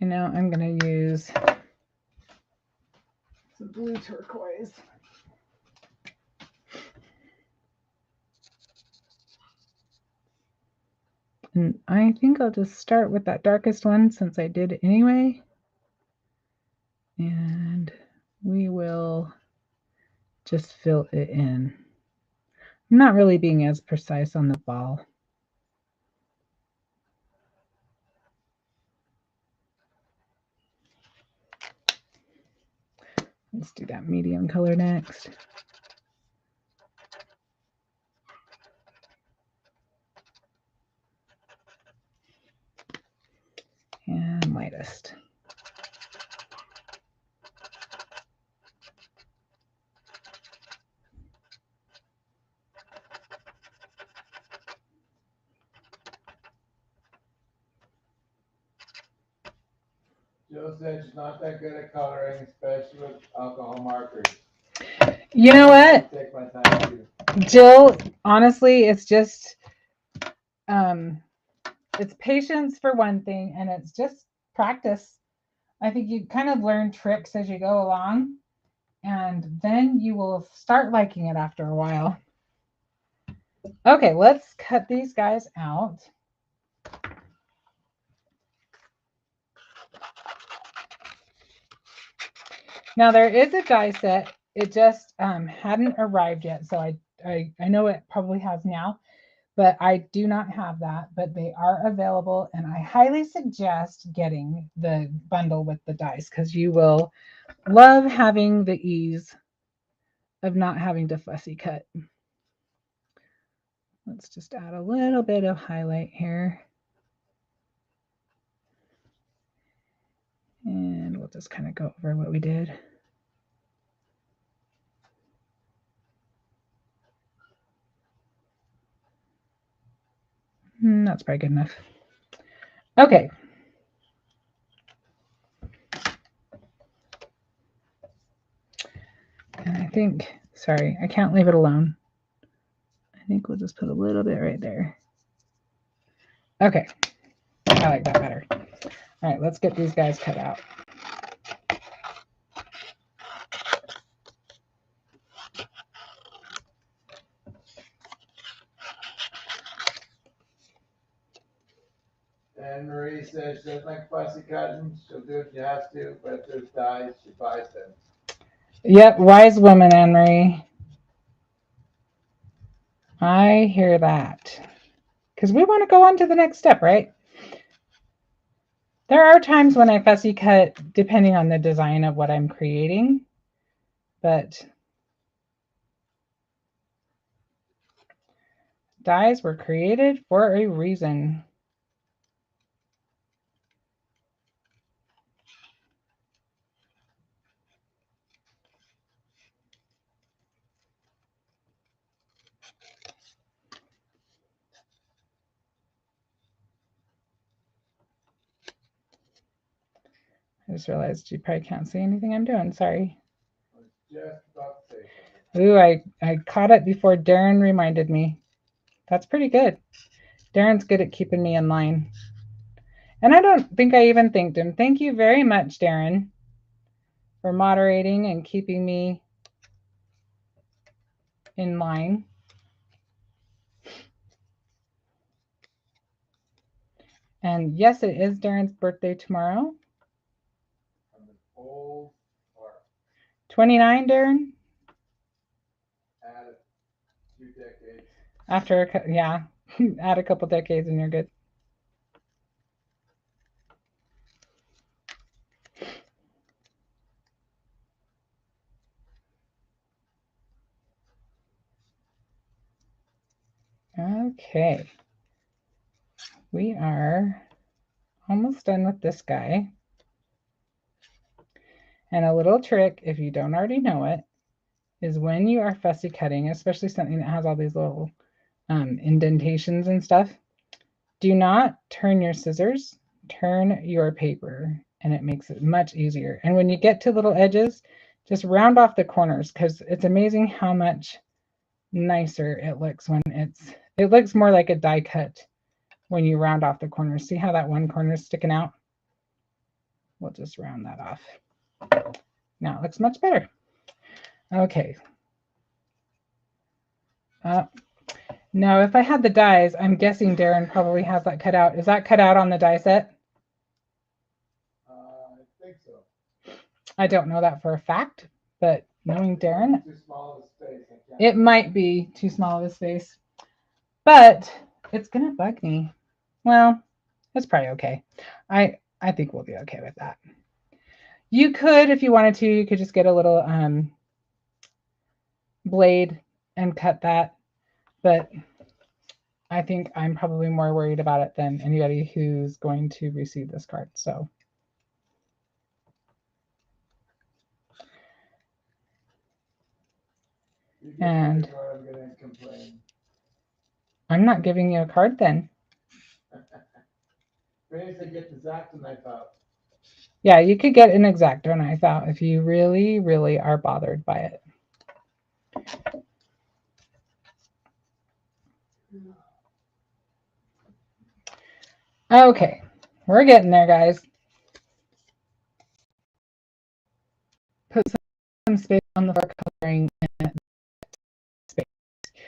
And now I'm going to use some blue turquoise. And I think I'll just start with that darkest one since I did anyway. And we will just fill it in. I'm not really being as precise on the ball. Let's do that medium color next. And lightest. Jill said she's not that good at coloring, especially with alcohol markers. You know what? Take my time too. Jill, honestly, it's just it's patience for one thing, and it's just practice. I think you kind of learn tricks as you go along, and then you will start liking it after a while. Okay, let's cut these guys out. Now there is a die set. It just hadn't arrived yet, so I know it probably has now, but I do not have that. But they are available, and I highly suggest getting the bundle with the dies because you will love having the ease of not having to fussy cut. Let's just add a little bit of highlight here. And we'll just kind of go over what we did. That's probably good enough. Okay. And I think, sorry, I can't leave it alone. I think we'll just put a little bit right there. Okay. I like that better. All right, let's get these guys cut out. And Marie says she doesn't like fussy cutting. She'll do it if she has to, but if there's dies, she buys them. Yep, wise woman, Anne-Marie. I hear that. Because we want to go on to the next step, right? There are times when I fussy cut depending on the design of what I'm creating, but dies were created for a reason. I just realized you probably can't see anything I'm doing. Sorry. I was just about to say something. Ooh, I caught it before Darren reminded me. That's pretty good. Darren's good at keeping me in line. And I don't think I even thanked him. Thank you very much, Darren. for moderating and keeping me in line. And yes, it is Darren's birthday tomorrow. I'm an old fart. 29, Darren? Add a few decades. After, yeah, add a couple decades and you're good. Okay. We are almost done with this guy. And a little trick, if you don't already know it, is when you are fussy cutting, especially something that has all these little indentations and stuff, do not turn your scissors, turn your paper, and it makes it much easier. And when you get to little edges, just round off the corners, because it's amazing how much nicer it looks when it looks more like a die cut when you round off the corners. See how that one corner is sticking out? We'll just round that off. Now it looks much better. Okay. Now, if I had the dies, I'm guessing Darren probably has that cut out. Is that cut out on the die set? I think so. I don't know that for a fact, but knowing Darren, Too small of a space. it might be too small of a space, but it's gonna bug me. Well, it's probably okay. I think we'll be okay with that. You could, if you wanted to, you could just get a little blade and cut that, but I think I'm probably more worried about it than anybody who's going to receive this card. So. And I'm not giving you a card then. Get the X-Acto knife out. Yeah, you could get an X-Acto knife out if you really, really are bothered by it. Okay, we're getting there, guys. Put some space on the floor coloring in space.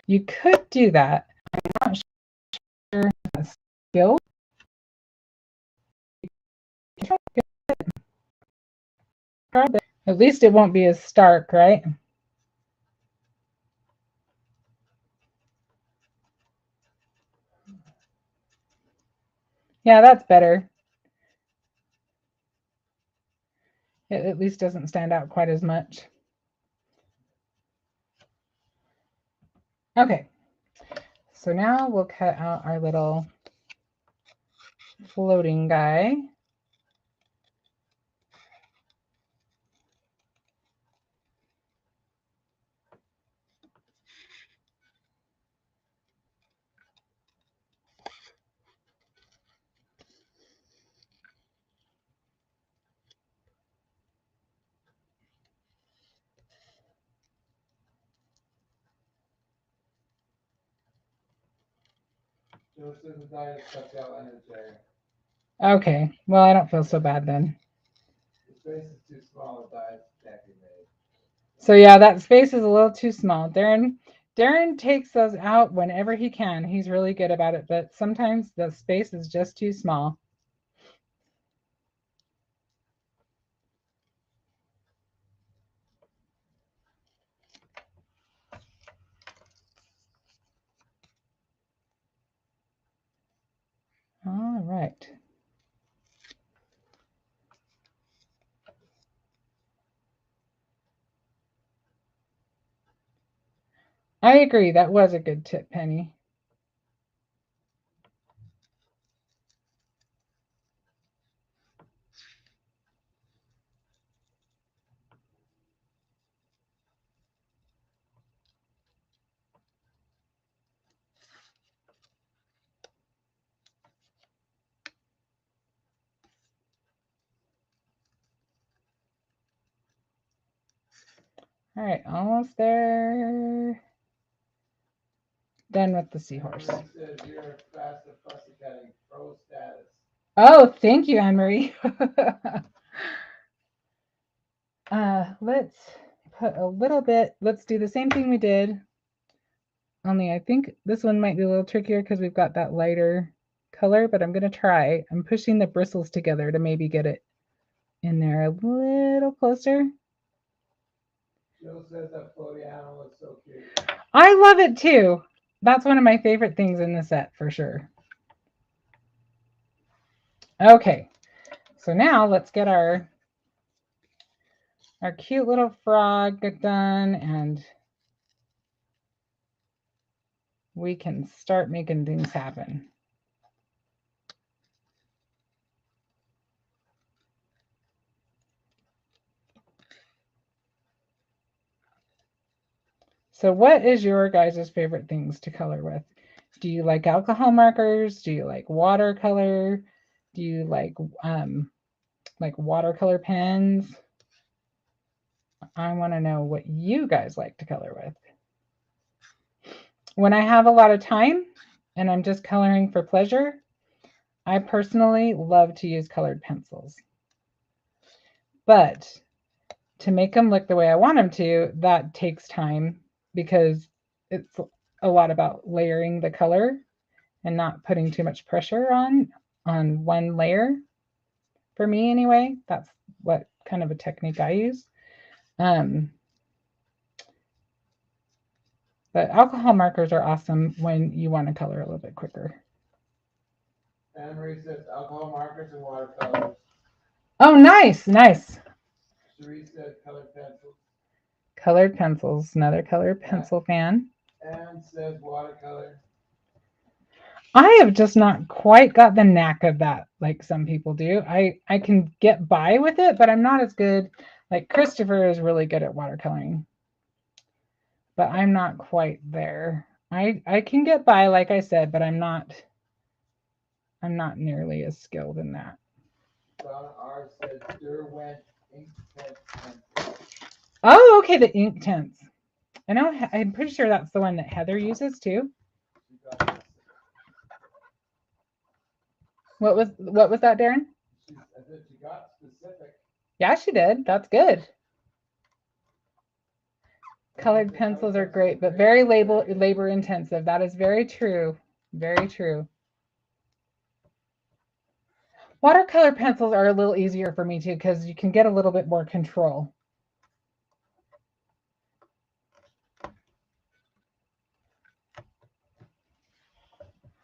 You could do that. I'm not sure the skill. At least it won't be as stark, right? Yeah, that's better. It at least doesn't stand out quite as much. Okay, so now we'll cut out our little floating guy. Okay, well, I don't feel so bad then. The space is too small, the die can't be made. So yeah, that space is a little too small. Darren takes those out whenever he can. He's really good about it, but sometimes the space is just too small. All right. I agree. That was a good tip, Penny. All right, almost there. Done with the seahorse. You're fast at fussy cutting, pro status. Oh, thank you, Anne-Marie. let's put a little bit, let's do the same thing we did. Only I think this one might be a little trickier because we've got that lighter color, but I'm going to try. I'm pushing the bristles together to maybe get it in there a little closer. Jill says that floaty animal is so cute. I love it too. That's one of my favorite things in the set for sure. Okay, so now let's get our cute little frog done, and we can start making things happen. So what is your guys' favorite things to color with? Do you like alcohol markers? Do you like watercolor? Do you like watercolor pens? I want to know what you guys like to color with. When I have a lot of time and I'm just coloring for pleasure, I personally love to use colored pencils. But to make them look the way I want them to, that takes time because it's a lot about layering the color and not putting too much pressure on one layer. For me anyway, that's what kind of a technique I use. But alcohol markers are awesome when you want to color a little bit quicker. Anna Marie says alcohol markers and watercolors. Oh, nice, nice. Cherie said colored pencils. Colored pencils, another colored pencil fan. Anne says watercolor. I have just not quite got the knack of that like some people do. I can get by with it, but I'm not as good. Like Christopher is really good at watercoloring, but I'm not quite there. I can get by, like I said, but I'm not nearly as skilled in that. Donna R said Derwent ink tent pencil. Oh, okay, the ink tints. I know. I'm pretty sure that's the one that Heather uses too. What was that, Darren? She got specific. Yeah, she did. That's good. Colored pencils are great, but very labor intensive. That is very true. Very true. Watercolor pencils are a little easier for me too because you can get a little bit more control.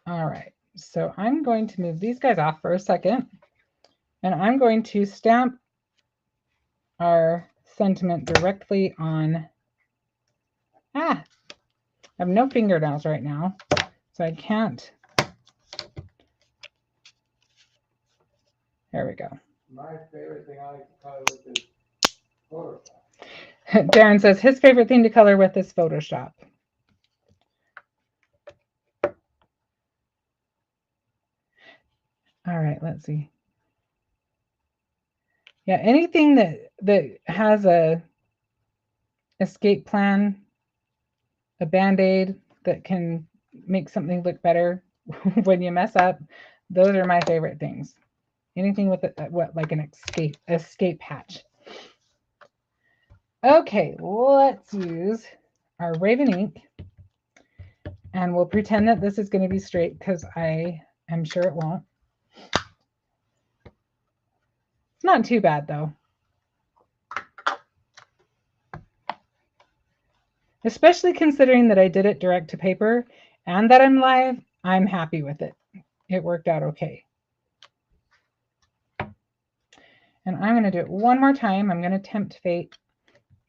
All right, so I'm going to move these guys off for a second, and I'm going to stamp our sentiment directly on. I have no fingernails right now, so I can't. There we go. My favorite thing I like to color with is Photoshop. Darren says his favorite thing to color with is Photoshop. All right, let's see. Yeah, anything that has a escape plan, a band-aid that can make something look better when you mess up, those are my favorite things. Anything with like an escape hatch. Okay, let's use our Raven ink, and we'll pretend that this is going to be straight because I am sure it won't. It's not too bad though. Especially considering that I did it direct to paper and that I'm live, I'm happy with it. It worked out okay. And I'm going to do it one more time. I'm going to tempt fate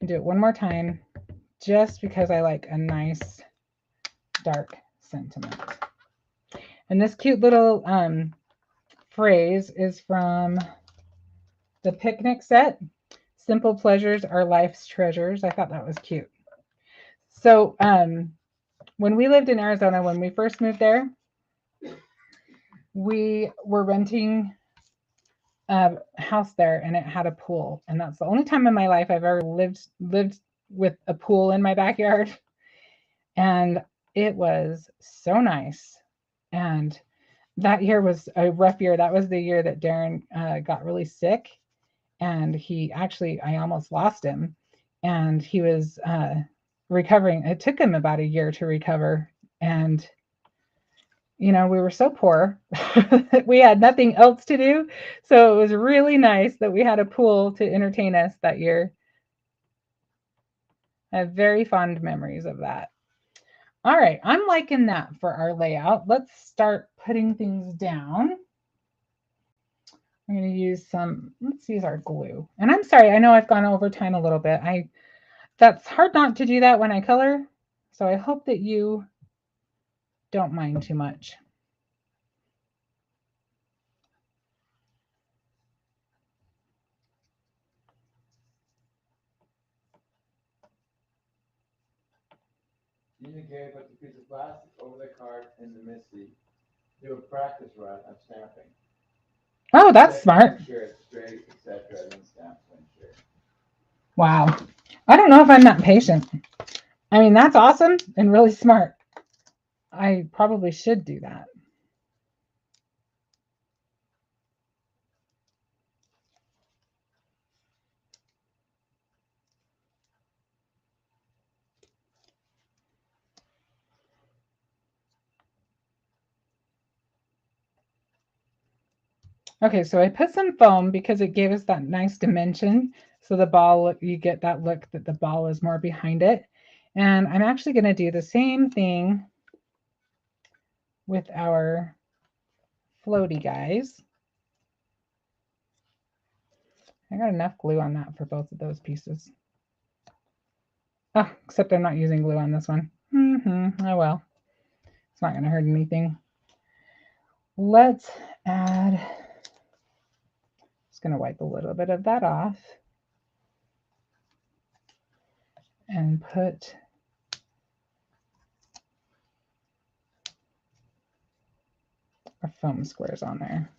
and do it one more time just because I like a nice dark sentiment. And this cute little phrase is from the picnic set. Simple pleasures are life's treasures. I thought that was cute. So when we lived in Arizona, when we first moved there, we were renting a house there and it had a pool. And that's the only time in my life I've ever lived with a pool in my backyard. And it was so nice. And that year was a rough year. That was the year that Darren got really sick. and I almost lost him, and he was recovering. It took him about a year to recover, and we were so poor. We had nothing else to do, so it was really nice that we had a pool to entertain us that year. I have very fond memories of that. All right, I'm liking that for our layout. Let's start putting things down. I'm going to use let's use our glue. And I'm sorry, I know I've gone over time a little bit. That's hard not to do that when I color. So I hope that you don't mind too much. Gary puts a piece of plastic over the card in the MISTI. Do a practice run of stamping. Oh, that's smart. Sure it's straight, etc. Then stamp when sure. Wow. I don't know if I'm that patient. I mean, that's awesome and really smart. I probably should do that. Okay, so I put some foam because it gave us that nice dimension. So the ball, you get that look that the ball is more behind it. And I'm actually going to do the same thing with our floaty guys. I got enough glue on that for both of those pieces. Oh, except I'm not using glue on this one. Oh well, it's not going to hurt anything. Let's add, just going to wipe a little bit of that off and put our foam squares on there.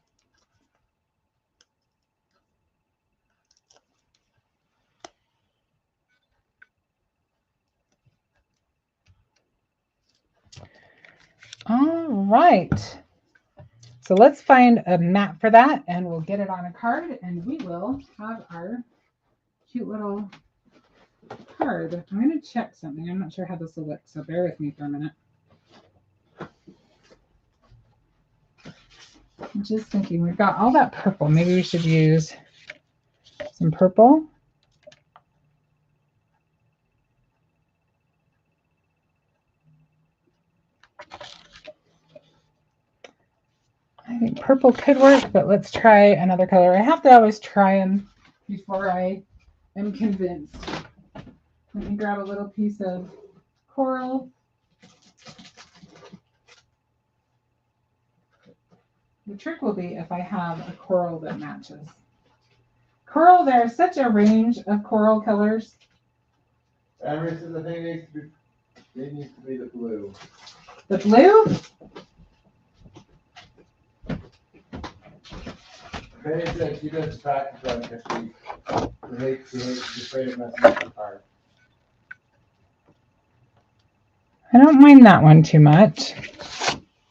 All right. So let's find a mat for that and we'll get it on a card and we will have our cute little card. I'm going to check something. I'm not sure how this will look, so bear with me for a minute. I'm just thinking we've got all that purple. Maybe we should use some purple. I think purple could work, but let's try another color. I have to always try them before I am convinced. Let me grab a little piece of coral. The trick will be if I have a coral that matches. Coral, there's such a range of coral colors. Emerson, the thing needs to be the blue. The blue? Penny said she does practice run because she's afraid of messing up the card. I don't mind that one too much.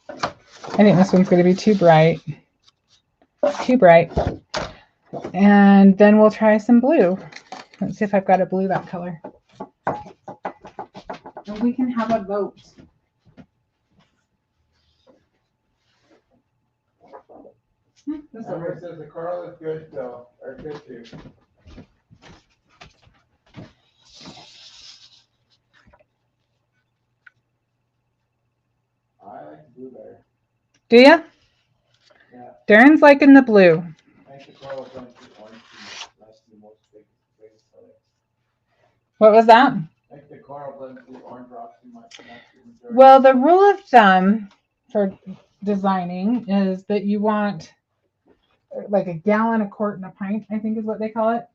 I think this one's going to be too bright. Too bright. And then we'll try some blue. Let's see if I've got a blue that color. And we can have a vote. Emery says the coral is good though, or good too. I like the blue better. Do you? Yeah. Darren's liking the blue. I think the coral blends with orange and that's the most biggest color. What was that? I think the coral blends with orange rocks too much. Well, the rule of thumb for designing is that you want like a gallon, a quart, and a pint, I think is what they call it.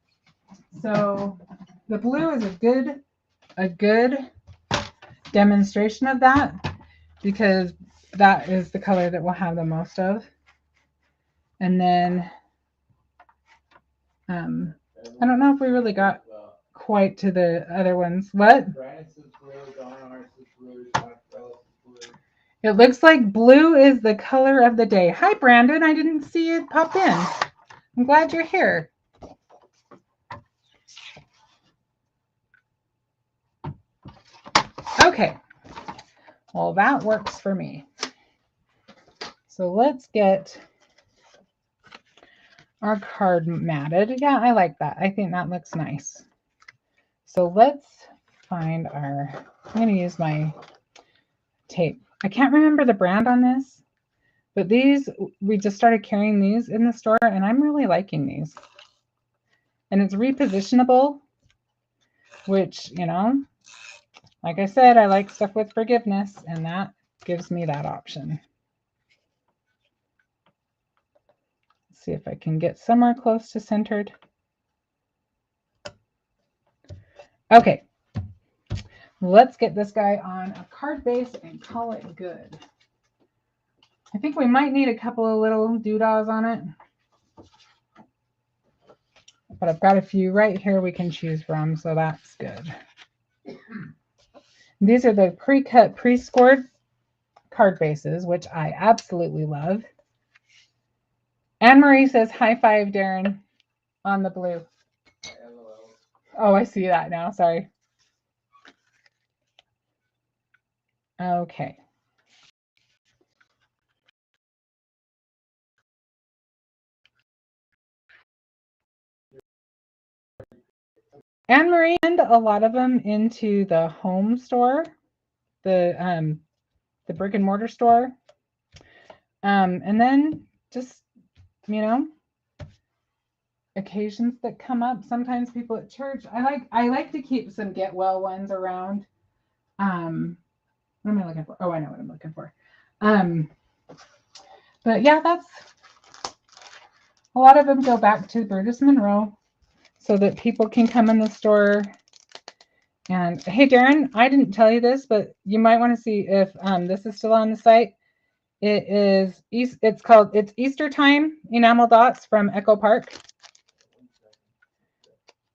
So the blue is a good demonstration of that because that is the color that we'll have the most of. And then I don't know if we really got quite to the other ones. What? It looks like blue is the color of the day. Hi, Brandon. I didn't see it pop in. I'm glad you're here. Okay, well, that works for me. So let's get our card matted. Yeah, I like that. I think that looks nice. So let's find our, I'm going to use my tape. I can't remember the brand on this, but these, we just started carrying these in the store and I'm really liking these. And it's repositionable, which, you know, like I said, I like stuff with forgiveness and that gives me that option. Let's see if I can get somewhere close to centered. Okay, let's get this guy on a card base and call it good. I think we might need a couple of little doodahs on it, but I've got a few right here we can choose from, so that's good. These are the pre-cut, pre-scored card bases, which I absolutely love. Anne Marie says, high five, Darren, on the blue. Oh, I see that now. Sorry. Okay. Anne Marie sent a lot of them into the home store, the brick and mortar store. And then just, you know, occasions that come up. Sometimes people at church. I like to keep some get well ones around. What am I looking for? Oh, I know what I'm looking for. But yeah, that's a lot of them go back to Brutus Monroe so that people can come in the store. And hey, Darren, I didn't tell you this, but you might want to see if this is still on the site. It's Easter Time enamel dots from Echo Park.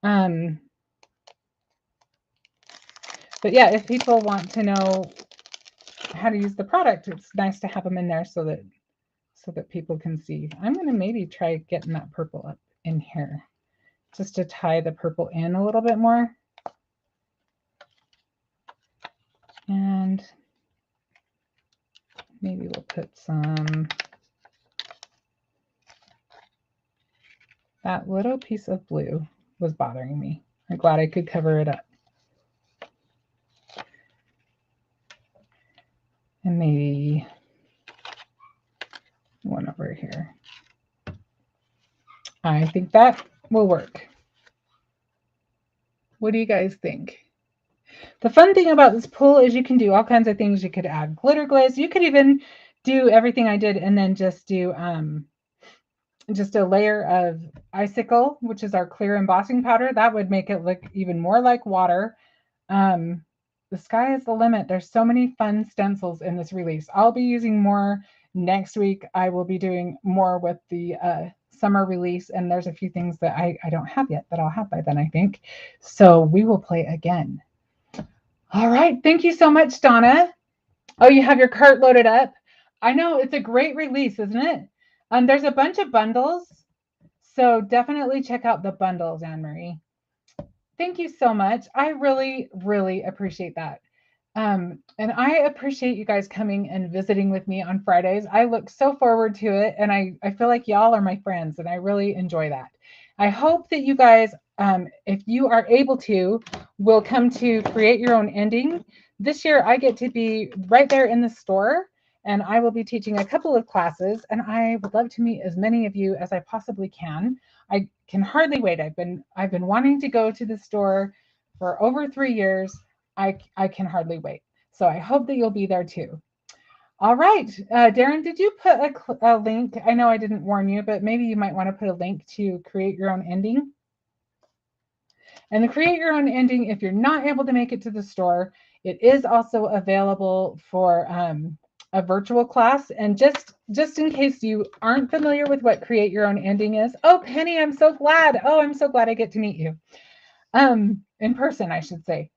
But yeah, if people want to know how to use the product, it's nice to have them in there so that people can see. I'm going to maybe try getting that purple up in here just to tie the purple in a little bit more. And maybe we'll put some, that little piece of blue was bothering me. I'm glad I could cover it up. And maybe one over here. I think that will work. What do you guys think? The fun thing about this pool is you can do all kinds of things. You could add glitter glaze. You could even do everything I did and then just do just a layer of icicle, which is our clear embossing powder. That would make it look even more like water. The sky is the limit. There's so many fun stencils in this release. I'll be using more next week. I will be doing more with the summer release, and there's a few things that I don't have yet that I'll have by then, I think. So we will play again. All right. Thank you so much, Donna. Oh, you have your cart loaded up. I know, it's a great release, isn't it? There's a bunch of bundles, so definitely check out the bundles, Anne Marie. Thank you so much. I really, really appreciate that. And I appreciate you guys coming and visiting with me on Fridays. I look so forward to it, and I feel like y'all are my friends, and I really enjoy that. I hope that you guys, if you are able to, will come to Create Your Own Ending. This year, I get to be right there in the store, and I will be teaching a couple of classes, and I would love to meet as many of you as I possibly can. I can hardly wait. I've been wanting to go to the store for over 3 years. I can hardly wait. So I hope that you'll be there too. All right, Darren, did you put a link? I know I didn't warn you, but maybe you might want to put a link to Create Your Own Ending. And the Create Your Own Ending, if you're not able to make it to the store, it is also available for a virtual class. And just in case you aren't familiar with what Create Your Own Ending is, oh, Penny, I'm so glad. Oh, I'm so glad I get to meet you. In person, I should say.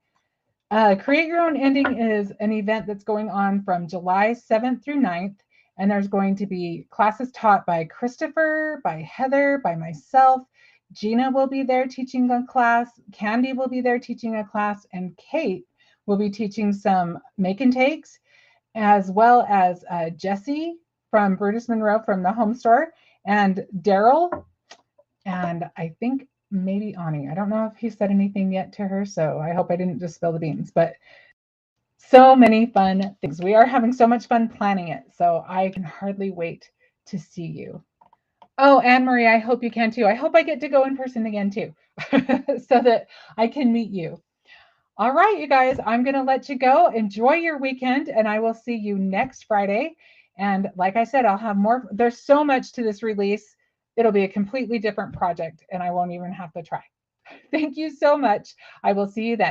Create Your Own Ending is an event that's going on from July 7th through 9th. And there's going to be classes taught by Christopher, by Heather, by myself. Gina will be there teaching a class. Candy will be there teaching a class. And Kate We'll be teaching some make and takes, as well as Jesse from Brutus Monroe from the home store, and Daryl, and I think maybe Ani. I don't know if he said anything yet to her, so I hope I didn't just spill the beans, but so many fun things. We are having so much fun planning it, so I can hardly wait to see you. Oh, Anne Marie, I hope you can too. I hope I get to go in person again too, so that I can meet you. All right, you guys, I'm going to let you go. Enjoy your weekend, and I will see you next Friday. And like I said, I'll have more. There's so much to this release. It'll be a completely different project, and I won't even have to try. Thank you so much. I will see you then.